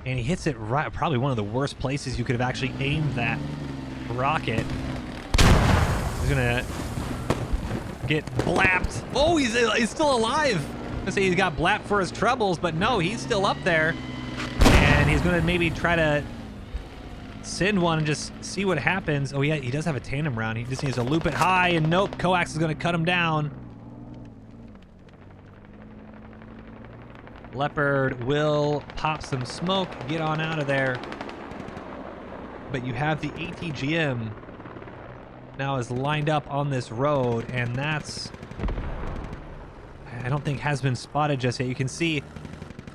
And he hits it right, probably one of the worst places you could have actually aimed that rocket. He's gonna get blapped. Oh, he's still alive. I'm gonna say he's got blapped for his troubles, but no, he's still up there. And he's gonna maybe try to send one and just see what happens. Oh yeah, he does have a tandem round. He just needs to loop it high, and nope, coax is gonna cut him down. Leopard will pop some smoke, get on out of there. But you have the ATGM now is lined up on this road, and that's, I don't think has been spotted just yet. You can see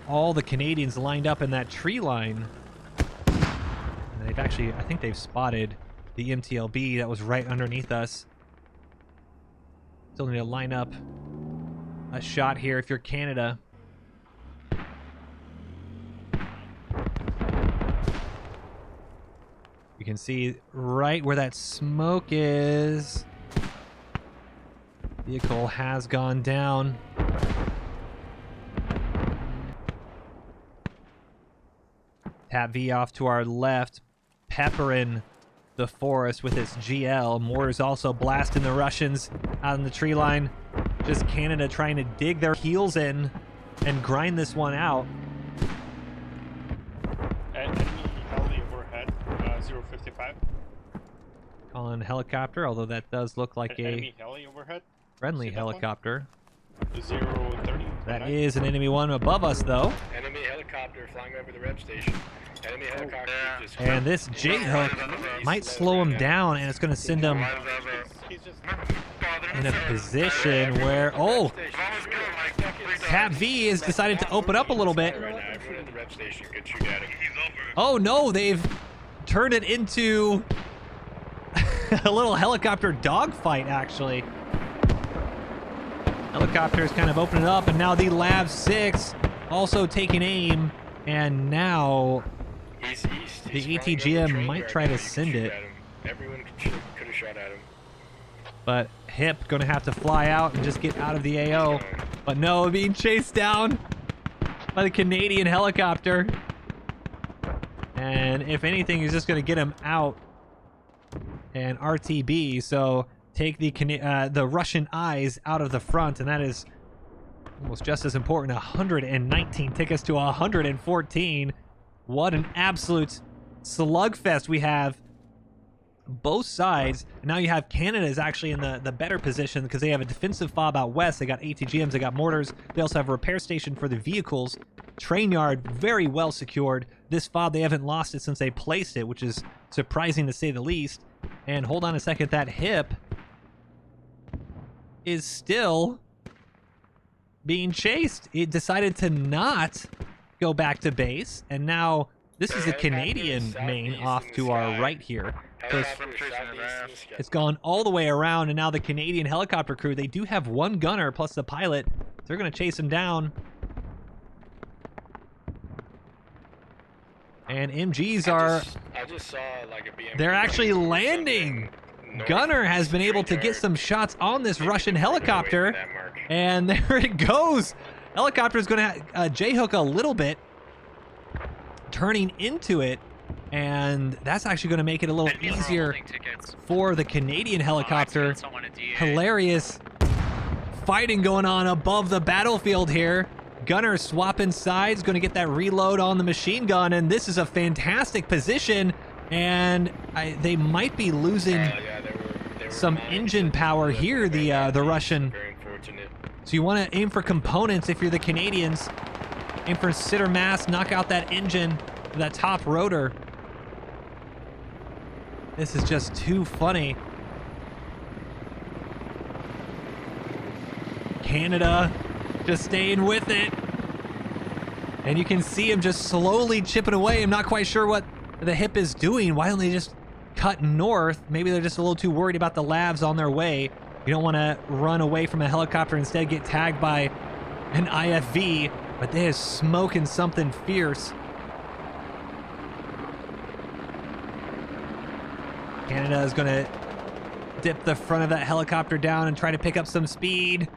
all the Canadians lined up in that tree line. And they've actually, I think they've spotted the MTLB that was right underneath us. Still need to line up a shot here if you're Canada. You can see right where that smoke is. Vehicle has gone down. Tap V off to our left, peppering the forest with its GL. Mortars also blasting the Russians out in the tree line. Just Canada trying to dig their heels in and grind this one out. Enemy heli overhead, 055. Calling helicopter, although that does look like Enemy heli overhead. friendly helicopter. 030. That is an enemy one above us, though. Enemy helicopter flying over the rev station. Enemy helicopter just... And this J-hook might slow him down, and it's going to send him He's just... in a position where, oh, Tap V has decided to open up a little bit. Right now, everyone at the rev station could shoot at him. Oh no, they've turned it into a little helicopter dogfight, actually. Helicopters kind of opening up, and now the Lav 6 also taking aim, and now He's the ATGM might try to send it. Everyone could have shot at him. But Hip gonna have to fly out and just get out of the AO. But no, being chased down by the Canadian helicopter. And if anything, he's just gonna get him out. And RTB, so take the Russian eyes out of the front, and that is almost just as important. 119 tickets to 114. What an absolute slugfest we have. Both sides. Now you have Canada is actually in the better position because they have a defensive fob out west. They got ATGMs, they got mortars. They also have a repair station for the vehicles. Train yard very well secured. This fob, they haven't lost it since they placed it, which is surprising to say the least. And hold on a second, that Hip is still being chased. It decided to not go back to base, and now this is the Canadian main off to our right here. So it's gone all the way around, and now the Canadian helicopter crew, they do have one gunner plus the pilot. They're going to chase him down. And MGs are... I just saw like a BMP. They're actually landing. Gunner has been able to get some shots on this Russian helicopter. And there it goes. Helicopter is going to J-hook a little bit, turning into it. And that's actually going to make it a little easier for the Canadian helicopter. Hilarious fighting going on above the battlefield here. Gunner swapping sides, going to get that reload on the machine gun, and this is a fantastic position. And they might be losing They were some engine power here. The Russian Very unfortunate. So you want to aim for components if you're the Canadians. Aim for center mass, knock out that engine, that top rotor. This is just too funny. Canada just staying with it. And you can see him just slowly chipping away. I'm not quite sure what the hip is doing. Why don't they just cut north? Maybe they're just a little too worried about the labs on their way. You don't want to run away from a helicopter, instead get tagged by an IFV, but they are smoking something fierce. Canada is going to dip the front of that helicopter down and try to pick up some speed.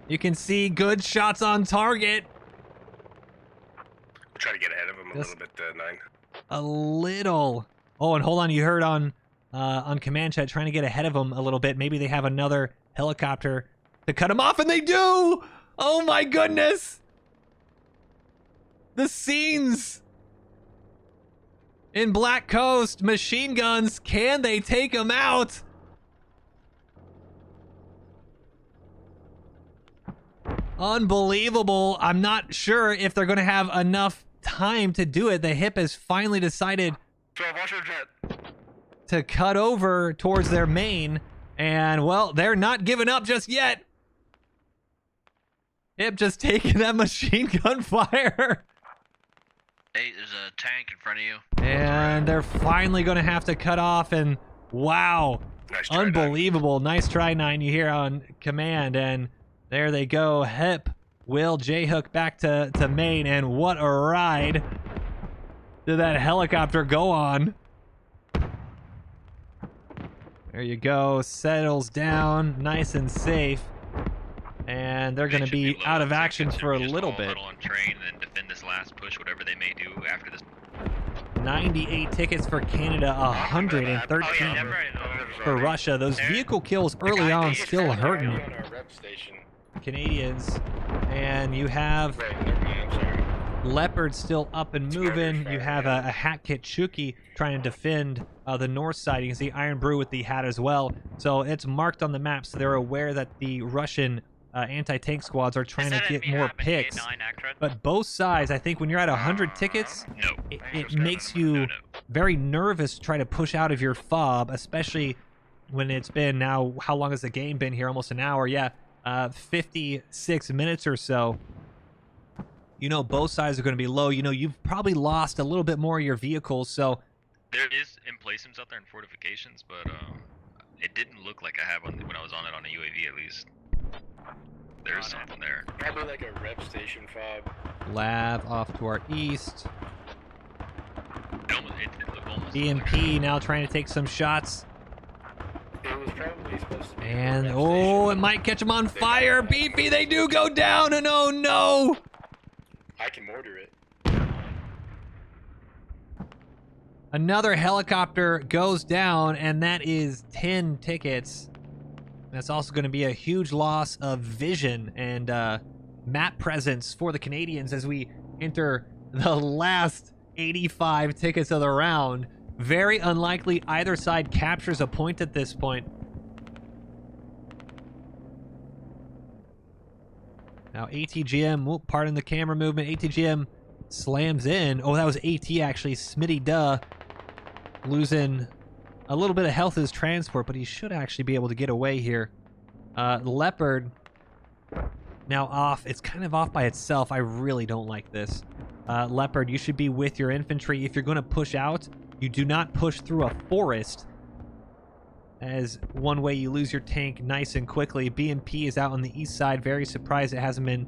You can see good shots on target. We'll try to get ahead of him a little bit, 9. A little. Oh, and hold on, you heard on command chat trying to get ahead of them a little bit. Maybe they have another helicopter to cut them off, and they do! Oh my goodness! The scenes in Black Coast, machine guns, can they take them out? Unbelievable. I'm not sure if they're going to have enough time to do it. The hip has finally decided to cut over towards their main, and well, they're not giving up just yet. Hip just taking that machine gun fire. Hey, there's a tank in front of you. And they're finally going to have to cut off, and wow. Nice try, Unbelievable. 9. Nice try, 9, you hear on command, and there they go. Hip will J-hook back to main, and what a ride did that helicopter go on. There you go. Settles down nice and safe. And they're going to be out of action for a little bit. On train and then defend this last push, whatever they may do after this. 98 tickets for Canada, 113 for Russia. Those vehicle kills early on still hurting On our rep station. Canadians. And you have Leopard still up and moving. You have a Hat Kit Chuki trying to defend the north side. You can see Iron Brew with the hat as well. So it's marked on the map, so they're aware that the Russian anti-tank squads are trying to get more picks. But both sides, I think when you're at 100 tickets, it makes you very nervous to try to push out of your fob, especially when it's been now, how long has the game been here? Almost an hour, yeah. 56 minutes or so. You know both sides are going to be low. You know you've probably lost a little bit more of your vehicles, so... There is emplacements out there in fortifications, but it didn't look like I have when I was on it on a UAV at least. There's something there. Probably like a rep station fob. Lav off to our east. It looked almost BMP now trying to take some shots. It was probably supposed to be. And oh, it might catch them on fire. Beefy, they do go down, and oh no! I can mortar it. Another helicopter goes down, and that is 10 tickets. That's also going to be a huge loss of vision and map presence for the Canadians as we enter the last 85 tickets of the round. Very unlikely either side captures a point at this point. Now ATGM, pardon the camera movement, ATGM slams in. Oh, that was AT actually, Smitty Duh, losing a little bit of health as transport, but he should actually be able to get away here. Leopard now off. It's kind of off by itself. I really don't like this. Leopard, you should be with your infantry. If you're going to push out, you do not push through a forest, as one way you lose your tank nice and quickly. BMP is out on the east side. Very surprised it hasn't been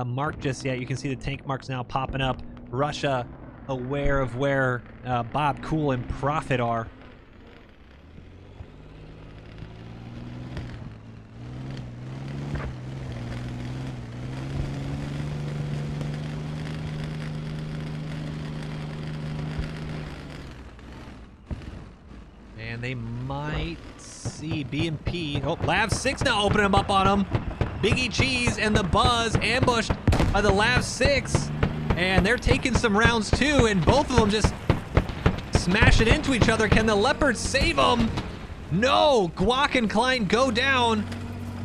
marked just yet. You can see the tank marks now popping up. Russia aware of where Bob, Cool, and Prophet are. And they might see BMP. Oh, Lav 6 now opening them up on them. Biggie Cheese and the Buzz ambushed by the Lav 6. And they're taking some rounds too, and both of them just smashing into each other. Can the Leopards save them? No! Guac and Klein go down.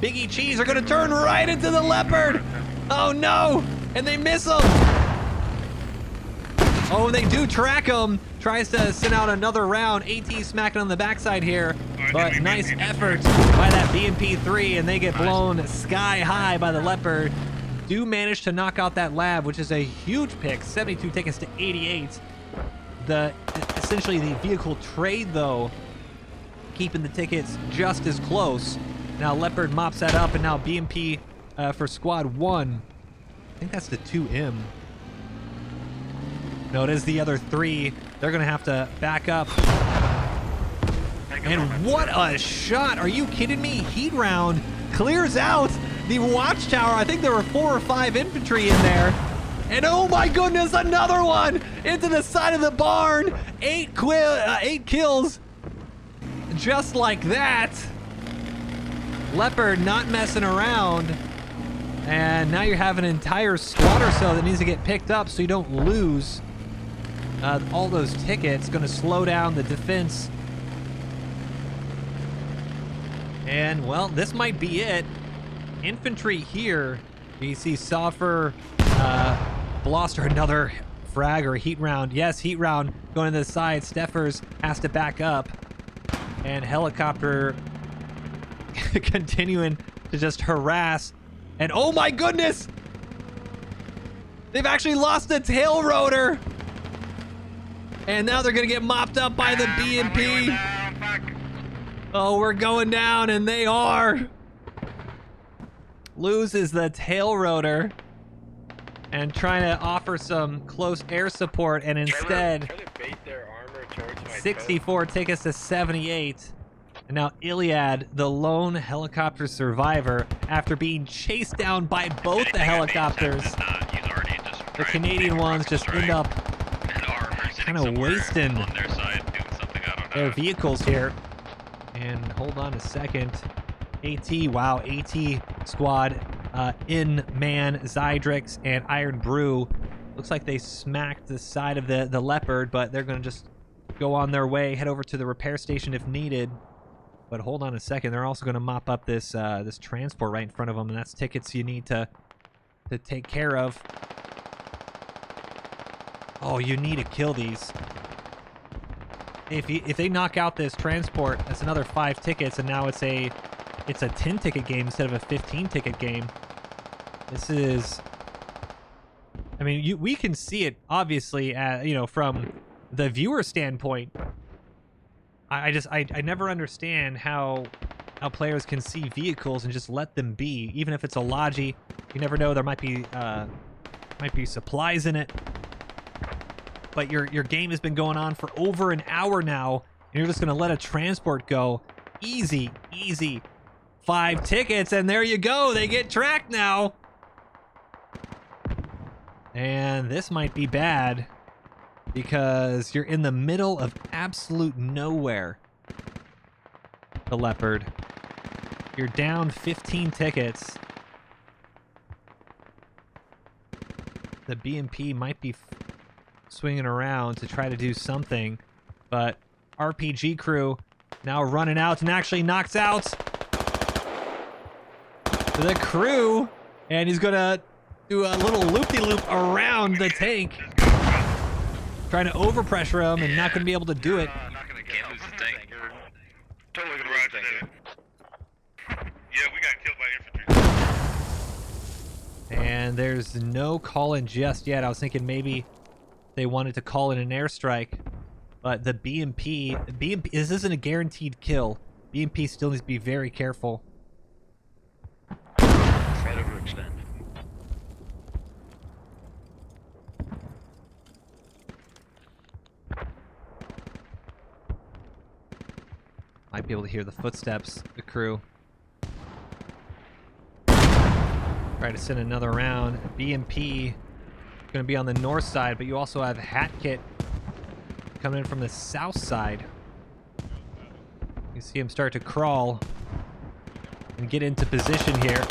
Biggie Cheese are gonna turn right into the Leopard. Oh no, and they miss him. Oh, they do track him. Tries to send out another round. AT smacking on the backside here, but nice effort by that BMP3, and they get blown sky high by the Leopard. Do manage to knock out that lab, which is a huge pick, 72 tickets to 88. Essentially the vehicle trade though, keeping the tickets just as close. Now Leopard mops that up, and now BMP for squad 1. I think that's the 2M. No, it is the other 3. They're gonna have to back up. And what a shot! Are you kidding me? Heat round clears out the watchtower. I think there were 4 or 5 infantry in there. And oh my goodness, another one into the side of the barn. 8 kills, just like that. Leopard not messing around. And now you have an entire squad or so that needs to get picked up so you don't lose all those tickets. Going to slow down the defense. And well, this might be it. Infantry here. You see Soffer, Bloster, another frag or heat round. Yes, heat round going to the side. Steffers has to back up. And helicopter continuing to just harass. And oh my goodness! They've actually lost the tail rotor. And now they're gonna get mopped up by the BMP. Oh, we're going down, and they are. Loses the tail rotor. And trying to offer some close air support, and instead Try to bait their armor towards my 64 tickets to 78. And now Iliad, the lone helicopter survivor, after being chased down by both the helicopters. The Canadian ones just end up kind of wasting their vehicles here. And hold on a second. AT, wow, AT squad, In-Man, Zydrix, and Iron Brew. Looks like they smacked the side of the Leopard, but they're going to just go on their way, head over to the repair station if needed. But hold on a second, they're also going to mop up this this transport right in front of them, and that's tickets you need to take care of. Oh, you need to kill these. If they knock out this transport, that's another 5 tickets, and now it's a 10 ticket game instead of a 15 ticket game. This is, I mean, we can see it obviously, you know, from the viewer standpoint. I never understand how players can see vehicles and just let them be, even if it's a Logi. You never know, there might be supplies in it. But your game has been going on for over an hour now, and you're just gonna let a transport go. Easy, easy. 5 tickets, and there you go. They get tracked now. And this might be bad, because you're in the middle of absolute nowhere. The Leopard. You're down 15 tickets. The BMP might be swinging around to try to do something, but RPG crew now running out and actually knocks out the crew, and he's gonna do a little loop-de-loop around the tank, trying to overpressure him, and not gonna be able to do it. Not gonna get Can't lose the tank. You're totally gonna lose the tank. Yeah, we got killed by infantry. And there's no call-in just yet. I was thinking maybe they wanted to call in an airstrike, but the BMP, this isn't a guaranteed kill. BMP still needs to be very careful. Try to overextend. Might be able to hear the footsteps, the crew. Try to send another round. BMP going to be on the north side, but you also have Hat Kit coming in from the south side. You see him start to crawl and get into position here.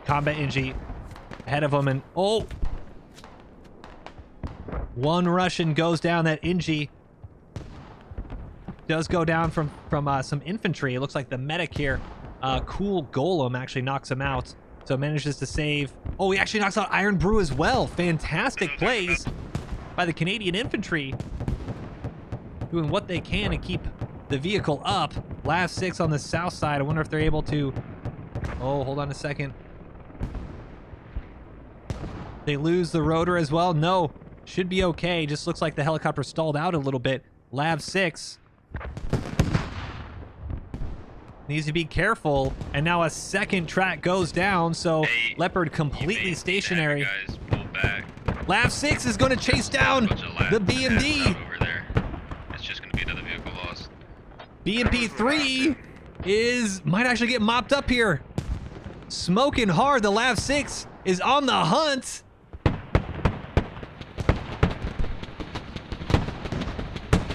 Combat NG ahead of him, and oh! One Russian goes down. That NG does go down from some infantry. It looks like the medic here Cool Golem actually knocks him out. So manages to save. Oh, he actually knocks out Iron Brew as well. Fantastic plays by the Canadian infantry. Doing what they can to keep the vehicle up. Last 6 on the south side. I wonder if they're able to... Oh, hold on a second. They lose the rotor as well. No, should be okay. Just looks like the helicopter stalled out a little bit. Lav 6 needs to be careful. And now a second track goes down. So Hey, Leopard completely stationary. Guys, pull back. Lav 6 is going to chase down the BMD. Over there. It's just going to be another vehicle lost. BMP 3 might actually get mopped up here. Smoking hard. The Lav 6 is on the hunt.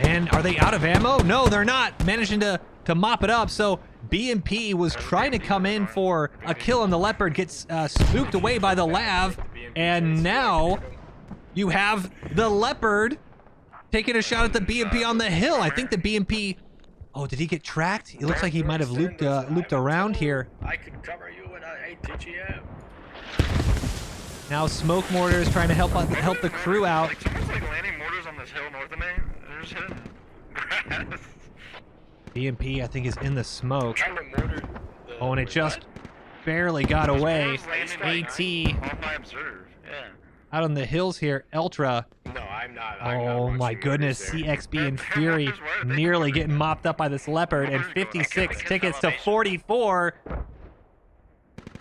And are they out of ammo? No, they're not. Managing to mop it up. So BMP was trying to come in for a kill on the Leopard, gets spooked away by the Lav, and now you have the Leopard taking a shot at the BMP on the hill. I think the BMP... Oh, did he get tracked? It looks like he might have looped around here. I could cover you with a DGM. Now smoke mortar is trying to help the crew out. Like, someone's like landing mortars on this hill north of me. They're just hitting grass. BMP, I think, is in the smoke. Trying to mortar the... Oh, and it just barely got away. AT AT off I observe. Yeah. out on the hills here. Ultra. No, I'm not. Oh my goodness, CXB and Fury nearly getting mopped up by this Leopard, and 56 tickets to 44.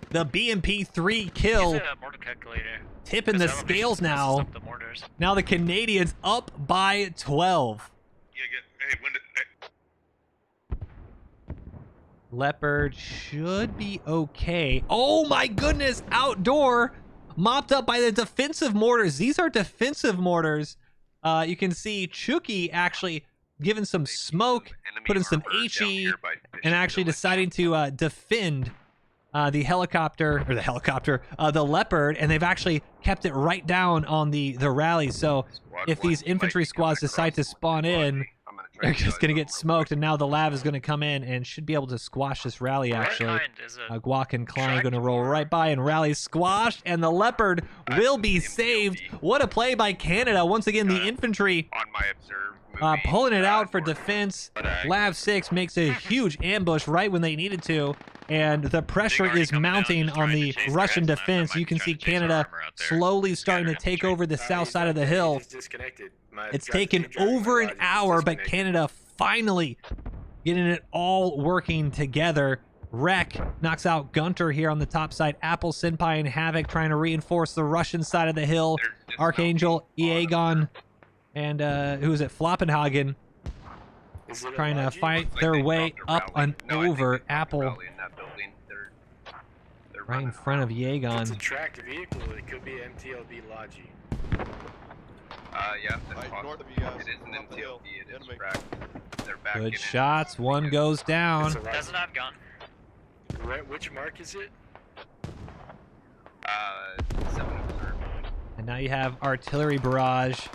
The BMP3 kill, tipping the scales now. Now the Canadians up by 12. Leopard should be okay. Oh my goodness, outdoor, mopped up by the defensive mortars. These are defensive mortars. You can see Chucky actually giving some smoke, putting some HE, and actually deciding to defend the Leopard, and they've actually kept it right down on the rally. So if these infantry squads decide to spawn in, they're just going to get smoked, and now the Lav is going to come in and should be able to squash this rally, actually. Guac and Klein going to roll right by, and rally squashed, and the Leopard will be saved. What a play by Canada. Once again, the infantry pulling it out for defense. Lav 6 makes a huge ambush right when they needed to, and the pressure is mounting on the Russian defense. You can see Canada slowly starting to take over the south side of the hill. It's taken over an hour, but Canada finally getting it all working together. Wreck knocks out Gunter here on the top side. Apple, Senpai, and Havoc trying to reinforce the Russian side of the hill. Archangel, Eagon, and who is it? Floppenhagen trying to fight their way up and over Apple. Right in front of Yeagon. It's a tracked vehicle. It could be MTLB Logi. Yeah, that's possible. It is an MTLB. It is tracked. They're back. Good shots. One goes down. Doesn't have gun. Which mark is it? 7 observed. And now you have artillery barrage,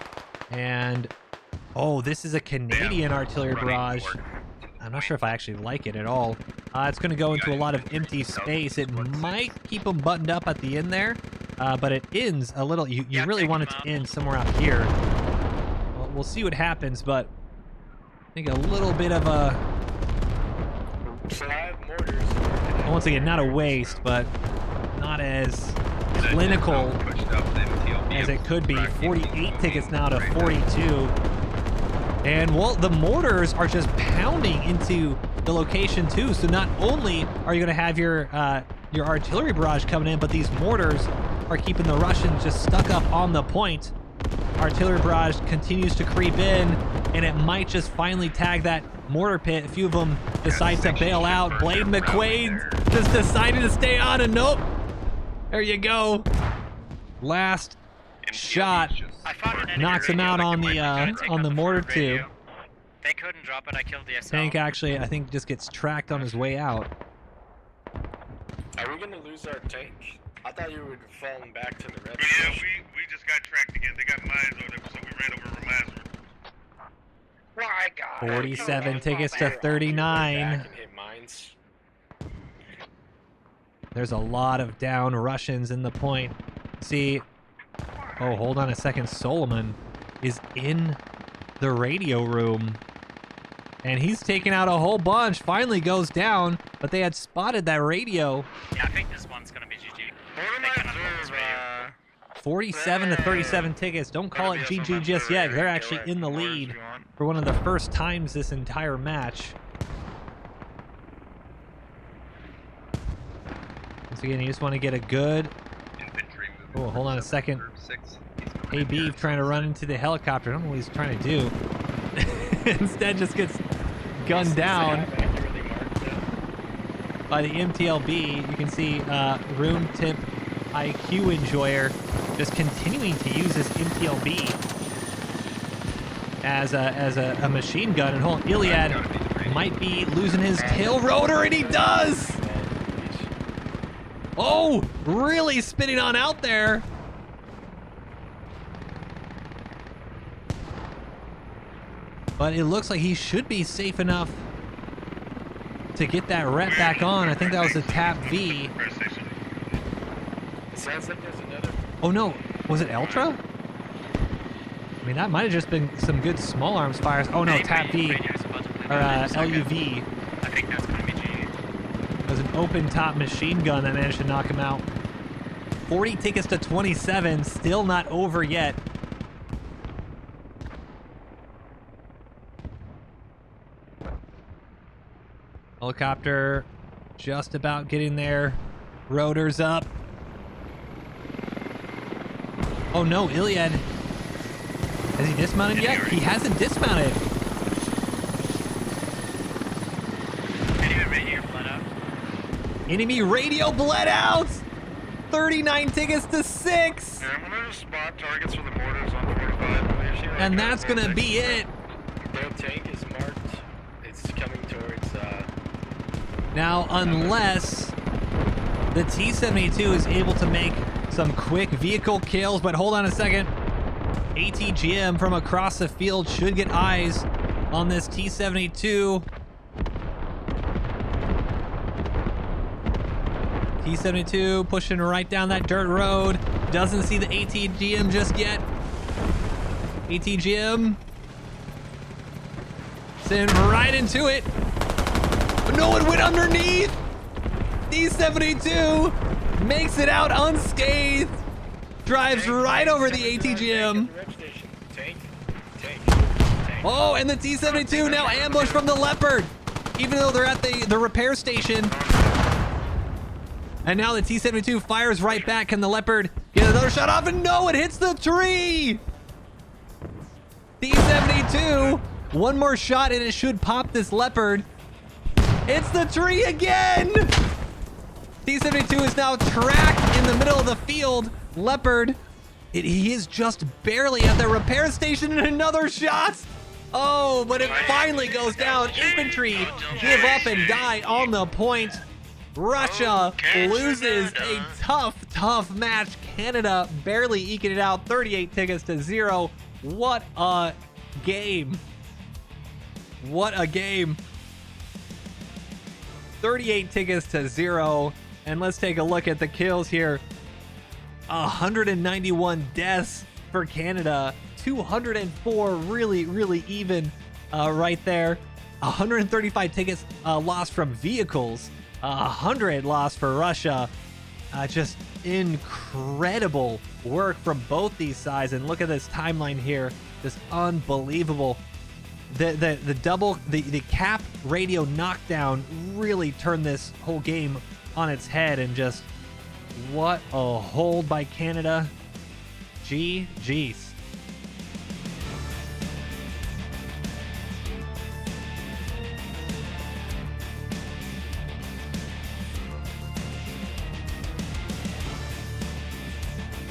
and oh, this is a Canadian artillery barrage. I'm not sure if I actually like it at all. It's going to go into a lot of empty space. It might keep them buttoned up at the end there, but it ends a little. You really want it to end somewhere out here. Well, we'll see what happens, but I think a little bit of a. Once again, not a waste, but not as clinical as it could be. 48 tickets now to 42. And, well, the mortars are just pounding into the location, too. So not only are you going to have your artillery barrage coming in, but these mortars are keeping the Russians just stuck up on the point. Artillery barrage continues to creep in, and it might just finally tag that mortar pit. A few of them decide to bail out. Blade McQuaid just decided to stay on, and nope. There you go. Last shot knocks him out on the mortar too. They couldn't drop it. I killed the SL. Tank actually, I think, just gets tracked on his way out. Are we gonna lose our tank? I thought you would have fallen back to the red. Yeah, we just got tracked again. They got mines on them, so we ran over Razer. My God. 47 tickets to 39. There's a lot of down Russians in the point. See, oh, hold on a second. Solomon is in the radio room. And he's taking out a whole bunch. Finally goes down, but they had spotted that radio. Yeah, I think this one's gonna be GG. Borderline They cannot hold this radio. 47 to 37 tickets. Don't call it GG just yet. They're actually in the lead for one of the first times this entire match. Once again, you just want to get a good... Oh, hold on a second. AB trying to run into the helicopter. I don't know what he's trying to do. Instead just gets gunned down by the MTLB. You can see Room Tip IQ Enjoyer just continuing to use this MTLB as a machine gun. And hold, Iliad might be losing his tail rotor, and he does! Oh, really spinning on out there. But it looks like he should be safe enough to get that rep back on. I think that was a tap V. It sounds like there's another. Oh no, was it Ultra? I mean, that might have just been some good small arms fires. Oh no, tap V, or LUV. I think that's gonna be GG. It was an open top machine gun that managed to knock him out. 40 tickets to 27, still not over yet. Helicopter just about getting there. Rotors up. Oh no, Iliad. Has he dismounted yet? He hasn't dismounted. Enemy radio bled out. Enemy radio bled out. 39 tickets to 6. Yeah, I'm gonna just spot targets for the mortars on 45. And that's gonna be it. Their tank is marked. It's coming towards. Now, unless the T-72 is able to make some quick vehicle kills, but hold on a second. ATGM from across the field should get eyes on this T-72. T-72 pushing right down that dirt road. Doesn't see the ATGM just yet. ATGM sitting right into it. But no one went underneath. T-72 makes it out unscathed. Drives right over the ATGM. Oh, and the T-72 now ambushed from the Leopard, even though they're at the repair station. And now the T-72 fires right back. Can the Leopard get another shot off? And no, it hits the tree. T-72, one more shot and it should pop this Leopard. It's the tree again. T-72 is now tracked in the middle of the field. Leopard, he is just barely at the repair station, and another shot. Oh, but it finally goes down. Infantry give up and die on the point. Russia loses a tough match. Canada barely eking it out, 38 tickets to 0. What a game. What a game. 38 tickets to 0. And let's take a look at the kills here. 191 deaths for Canada. 204 really even right there. 135 tickets lost from vehicles. 100 lost for Russia. Just incredible work from both these sides. And look at this timeline here. Just unbelievable. The cap radio knockdown really turned this whole game on its head, and just what a hold by Canada. GG.